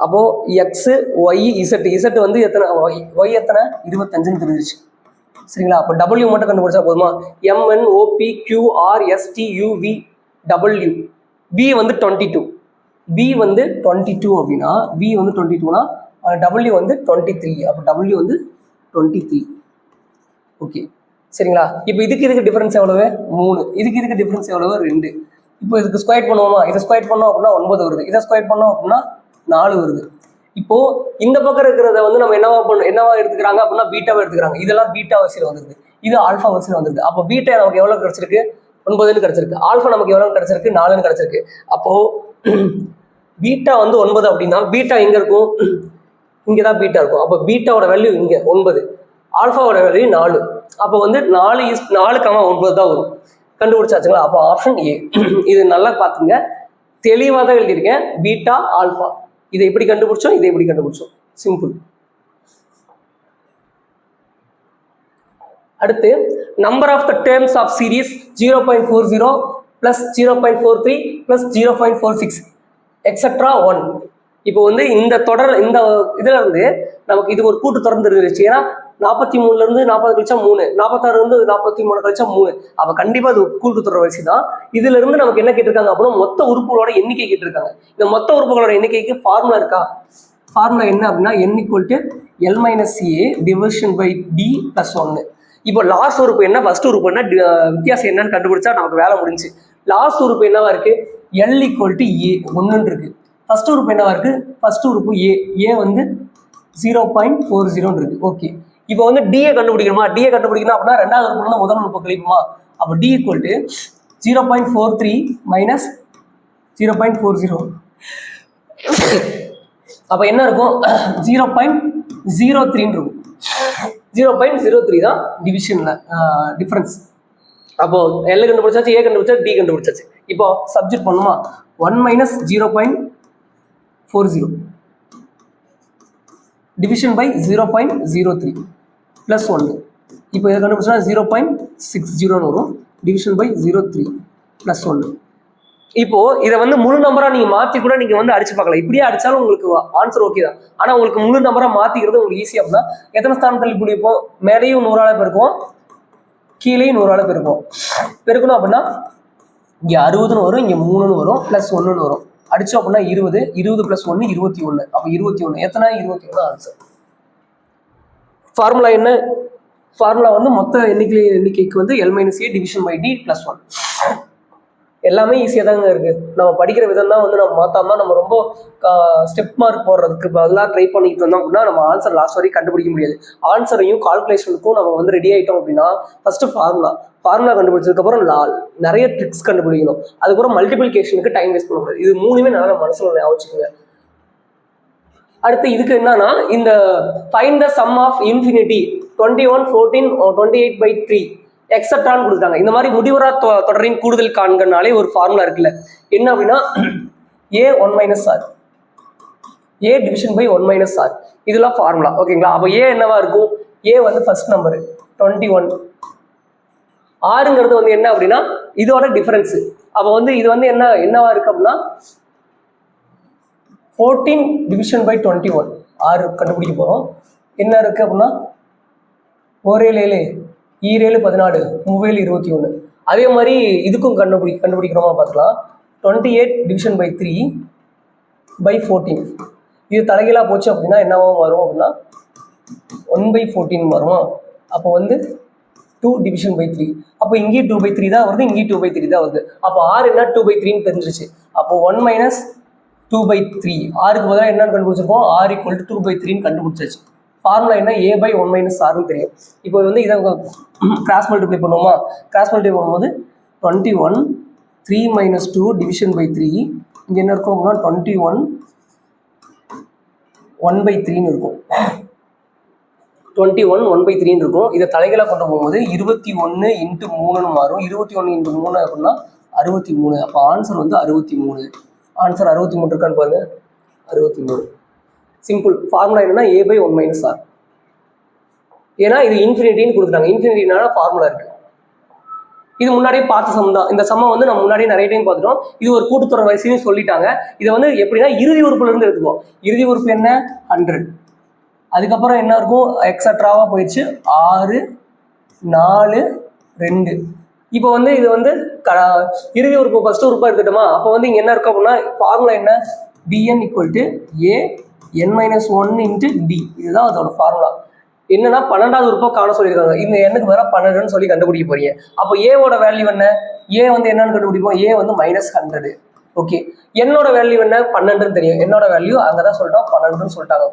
அப்போ XYZ வந்து எத்தனை, Y எத்தனை 25ன்னு தெரிஞ்சிச்சு. சரிங்களா? அப்போ டபிள்யூ மட்டும் கண்டுபிடிச்சா போதுமா? MNOPQRSTUV W. V வந்து 22. V வந்து 22 அப்படின்னா V வந்து 22னா W வந்து 23. அப்போ W வந்து 23. ஓகே சரிங்களா? இப்போ இதுக்கு டிஃபரன்ஸ் எவ்வளவு? 3. இதுக்கு டிஃபரன்ஸ் எவ்வளவு? 2. இப்போ இதுக்கு ஸ்கொயர் பண்ணுவோமா? இதை ஸ்கொயர் பண்ணோம் அப்படின்னா 9 வருது. இதை ஸ்கொயர் பண்ணோம் அப்படின்னா 4 வருது. இப்போ இந்த பக்கம் இருக்கிறத வந்து நம்ம என்னவா எடுத்துக்கிறாங்க அப்படின்னா பீட்டாவை எடுத்துக்கிறாங்க. இதெல்லாம் பீட்டா வரிசையில் வந்துருக்கு, இது ஆல்ஃபா வரிசையில் வந்துருக்கு. அப்போ பீட்டா நமக்கு எவ்வளவு கிடைச்சிருக்கு? 9ன்னு கிடைச்சிருக்கு. ஆல்ஃபா நமக்கு எவ்வளவு கிடைச்சிருக்கு? 4ன்னு கிடைச்சிருக்கு. அப்போ பீட்டா வந்து 9 அப்படின்னா பீட்டா எங்க இருக்கும்? இங்கதான் பீட்டா இருக்கும். அப்போ பீட்டாவோட வேல்யூ இங்க 9, ஆல்ஃபாவோட வேல்யூ 4. அப்போ வந்து 4,9 தான் வரும். கண்டுபிடிச்சாச்சுங்களா? அப்போ ஆப்ஷன் ஏ. இது நல்லா பார்த்துங்க, தெளிவாக தான் எழுதியிருக்கேன். பீட்டா ஆல்ஃபா இதை எப்படி கண்டுபிடிச்சோம், இதை எப்படி கண்டுபிடிச்சோம், சிம்பிள். அடுத்து number of the terms of series 0.40 plus 0.43 plus 0.46 etcetera 1. இப்போ வந்து இந்த தொடர் இந்த இதுல இருந்து நமக்கு இது ஒரு கூட்டு தொடர்ந்து இருந்துச்சு. ஏன்னா 43ல இருந்து 40 கழிச்சா 3, 46 இருந்து 43 கழிச்சா 3. அப்ப கண்டிப்பா அது கூட்டு தொடர் வரிசை தான். இதுல இருந்து நமக்கு என்ன கேட்டிருக்காங்க அப்படின்னா மொத்த உறுப்புகளோட எண்ணிக்கை கேட்டிருக்காங்க. இந்த மொத்த உறுப்புகளோட எண்ணிக்கைக்கு ஃபார்முலா இருக்கா? ஃபார்முலா என்ன அப்படின்னா n = L - A division by D plus 1. இப்போ லாஸ்ட் உறுப்பு என்ன, ஃபர்ஸ்ட் உறுப்பு என்ன, வித்தியாசம் என்னன்னு கண்டுபிடிச்சா நமக்கு வேலை முடிஞ்சு. லாஸ்ட் உறுப்பு என்னவா இருக்கு? L = A 1 இருக்கு. ஃபர்ஸ்ட் உறுப்பு என்னவா இருக்கு? ஃபர்ஸ்ட் உறுப்பு A வந்து 0.40 இருக்கு. ஓகே, இப்போ வந்து டிஏ கண்டுபிடிக்கணுமா? டிஏ கண்டுபிடிக்கணும் அப்படின்னா ரெண்டாவது உறுப்பு முதல் உறுப்பு கழிப்புமா? அப்போ D = 0.43 minus 0.40. அப்போ என்ன இருக்கும்? 0.03 இருக்கும். 0.03 தான் டிவிஷன்ல டிஃபரன்ஸ். அப்போ L கண்டுபிடிச்சாச்சு, A கண்டுபிடிச்சாச்சு, D கண்டுபிடிச்சாச்சு. இப்போ சப்ஜெக்ட் பண்ணுமா? 1 minus 0.40 division by 0.03 plus 1. இப்போ இதை கண்டுபிடிச்சா 0.60 வரும். Division by 0.3 plus 1. இப்போ இதை வந்து முழு நம்பரா நீங்க மாத்தி கூட நீங்க வந்து அடிச்சு பார்க்கலாம். இப்படியே அடிச்சாலும் உங்களுக்கு ஆன்சர் ஓகே தான். ஆனா உங்களுக்கு முழு நம்பரா மாத்திக்கிறது உங்களுக்கு ஈஸியா அப்படின்னா எத்தனை ஸ்தானத்தில் இப்படி இருப்போம்? மேலேயும் 100ஆல பெருக்கும், கீழேயும் 100ஆல பெருக்கும். பெருக்கணும் அப்படின்னா இங்க 60ன்னு வரும், இங்க 3ன்னு வரும், பிளஸ் 1ன்னு வரும். அடிச்சோம் அப்படின்னா 20, 20 plus 1 21. அப்ப 21 எத்தனை? 21 ஆன்சர். ஃபார்முலா என்ன? ஃபார்முலா வந்து மொத்த எண்ணிக்கைக்கு வந்து L - A division by D plus 1. எல்லாமே ஈஸியாக தாங்க இருக்கு. நம்ம படிக்கிற விதம் தான் வந்து நம்ம மாத்தாம நம்ம ரொம்ப ஸ்டெப் மார்க் போடுறதுக்கு பதிலாக ட்ரை பண்ணிட்டு வந்தோம் அப்படின்னா நம்ம ஆன்சர் லாஸ்ட் வரைக்கும் கண்டுபிடிக்க முடியாது. ஆன்சரையும் கால்குலேஷனுக்கும் நம்ம வந்து ரெடி ஆகிட்டோம் அப்படின்னா ஃபர்ஸ்ட் ஃபார்முலா கண்டுபிடிச்சதுக்கப்புறம் நிறைய ட்ரிக்ஸ் கண்டுபிடிக்கணும். அதுக்கப்புறம் மல்டிபிளிகேஷனுக்கு டைம் வேஸ்ட் பண்ணக்கூடாது. இது மூணுமே நல்லா மனசுல ஞாபகம். அடுத்து இதுக்கு என்னன்னா இந்த find the sum of infinity 21, 14, 28/3 எக்ஸெட்ரான்னு கொடுத்தாங்க. இந்த மாதிரி முடிவரா தொடரின் கூடுதல் காண்கனாலே ஒரு ஃபார்முலா இருக்குல்ல, என்ன அப்படின்னா A1 - R, A division by 1 - R. இதெல்லாம் ஃபார்முலா. ஓகேங்களா? அப்போ A என்னவா இருக்கும்? A வந்து ஃபர்ஸ்ட் நம்பர் 21. ஆறுங்கிறது வந்து என்ன அப்படின்னா இதோட டிஃபரன்ஸ். அப்போ வந்து இது வந்து என்னவா இருக்கு அப்படின்னா 14 division by 21. 6 கண்டுபிடிக்க போறோம். என்ன இருக்கு அப்படின்னா 1 7 7 14 3 21. அதே மாதிரி இதுக்கும் கண்டுபிடிக்கிறோமா பார்த்துக்கலாம். 28 division by 3 by 14. இது தலைகீழா போச்சு அப்படின்னா என்னவா வரும் அப்படின்னா 1/14 வரும். அப்போ வந்து 2 division by 3. அப்போ இங்கேயும் 2/3 தான் வருது, இங்கேயும் 2/3 தான் வருது. அப்போ R என்ன 2/3ன்னு தெரிஞ்சிருச்சு. அப்போ 1 - 2/3. ஆருக்கு பதிலாக என்னன்னு கண்டுபிடிச்சிருக்கோம்? R = 2/3ன்னு கண்டுபிடிச்சாச்சு. ஃபார்முலா என்ன? A/1 - Rன்னு தெரியும். இப்போ வந்து இதை கிராஸ் மல்டிப்ளை பண்ணுவோமா? கிராஸ் மல்டிப்ளை பண்ணும்போது 21 3 - 2 division by 3. இங்கே என்ன இருக்கும் அப்படின்னா 21 1/3ன்னு இருக்கும். 21 1/3ன்னு இருக்கும். இதை தலைகளாக கொண்டு போகும்போது 21 × 3ன்னு மாறும். 21 × 3 அப்படின்னா 63. அப்போ ஆன்சர் வந்து 63. ஆன்சர் 63 இருக்கான்னு பாருங்க. 63. சிம்பிள். ஃபார்முலா என்னன்னா A/1 - R. ஏன்னா இது இன்ஃபினிட்டின்னு கொடுத்துட்டாங்க. இன்ஃபினிட்டினால ஃபார்முலா இருக்கு. இது முன்னாடியே பார்த்த சம் தான். இந்த சம்மை வந்து நம்ம முன்னாடியே நிறைய டைம் பார்த்துட்டோம். இது ஒரு கூட்டுத்தொடர் வரிசைன்னு சொல்லிட்டாங்க. இதை வந்து எப்படின்னா இறுதி உறுப்புல இருந்து எடுத்துக்குவோம். இறுதி உறுப்பு என்ன? 100. அதுக்கப்புறம் என்ன இருக்கும்? எக்ஸட்ராவா போயிடுச்சு 6 4 2. இப்போ வந்து இது வந்து இறுதி உறுப்பு ஃபர்ஸ்ட் உறுப்பா எடுத்துட்டோமா, அப்போ வந்து இங்க என்ன இருக்கும் அப்படின்னா ஃபார்முலா என்ன, bn equal to a n minus 1 into D. இதுதான் அதோட ஃபார்முலா. என்னன்னா 12வது உறுப்பா காண சொல்லியிருக்காங்க. இந்த எண்ணுக்கு வேற 12ன்னு சொல்லி கண்டுபிடிக்க போறீங்க. அப்போ ஏவோட வேல்யூ என்ன, ஏ வந்து என்னன்னு கண்டுபிடிப்போம், ஏ வந்து -100. ஓகே, என்னோட வேல்யூ என்ன 12ன்னு தெரியும், என்னோட வேல்யூ அங்கதான் சொல்லிட்டோம் 12ன்னு சொல்லிட்டாங்க.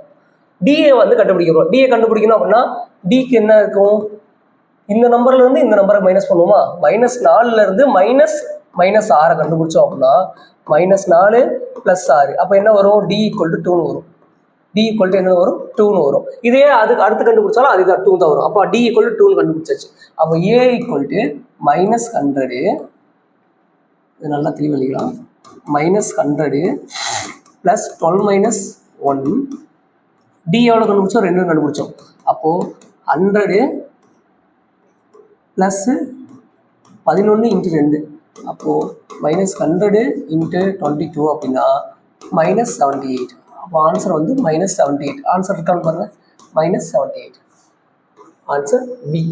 டிஏ வந்து கண்டுபிடிக்கிறோம். டிஏ கண்டுபிடிக்கணும் அப்படின்னா டிக்கு என்ன இருக்கும், இந்த நம்பர்ல இருந்து இந்த நம்பரை மைனஸ் பண்ணுவோமா, -4ல இருந்து -6 கண்டுபிடிச்சோம் அப்படின்னா -4 + 6 அப்போ என்ன வரும், டி ஈக்குவல் டு 2ன்னு வரும். டி ஈக்குவல் டு என்ன வரும், 2ன்னு வரும். இதே அதுக்கு அடுத்து கண்டுபிடிச்சாலும் அதுக்கு 2 தான் வரும். அப்போ டி ஈக்குவல் டு 2ன்னு கண்டுபிடிச்சாச்சு. அப்போ ஏ ஈக்குவல் டு -100, இது நல்லா தெளிவழிக்கலாம், -100 + 12 - 1. டி எவ்வளோ கண்டுபிடிச்சோம், 2 கண்டுபிடிச்சோம். அப்போ 100 + 11 × 2, அப்போ -100 × 22 அப்படின்னா -78. அப்போ ஆன்சர் வந்து -78. ஆன்சர் இருக்கான்னு பாருங்க, -78. Answer B.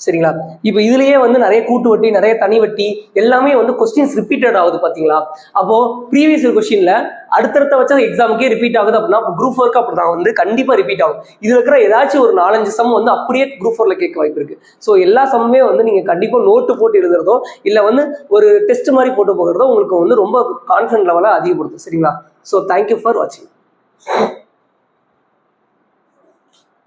சரிங்களா? இப்போ இதுலயே வந்து நிறைய கூட்டு வட்டி, நிறைய தனி வட்டி எல்லாமே வந்து கொஸ்டின்ஸ் ரிப்பீட்டட் ஆகுது பாத்தீங்களா. அப்போ ப்ரீவியஸ் கொஸ்டின்ல அடுத்தடுத்த வச்ச எக்ஸாமுக்கே ரிப்பீட் ஆகுது அப்படின்னா குரூப் 4க்கு அப்படிதான் வந்து கண்டிப்பா ரிப்பீட் ஆகும். இதுல இருக்கிற ஏதாச்சும் ஒரு 4-5 சம் வந்து அப்படியே குரூப் 4ல கேட்க வாய்ப்பு இருக்கு. ஸோ எல்லா சம்மே வந்து நீங்க கண்டிப்பா நோட்டு போட்டு எழுதுறதோ இல்ல வந்து ஒரு டெஸ்ட் மாதிரி போட்டு போகிறதோ உங்களுக்கு வந்து ரொம்ப கான்ஃபிடன்ட் லெவலை அதிகப்படுத்தும். சரிங்களா? ஸோ தேங்க்யூ ஃபார் வாட்சிங்.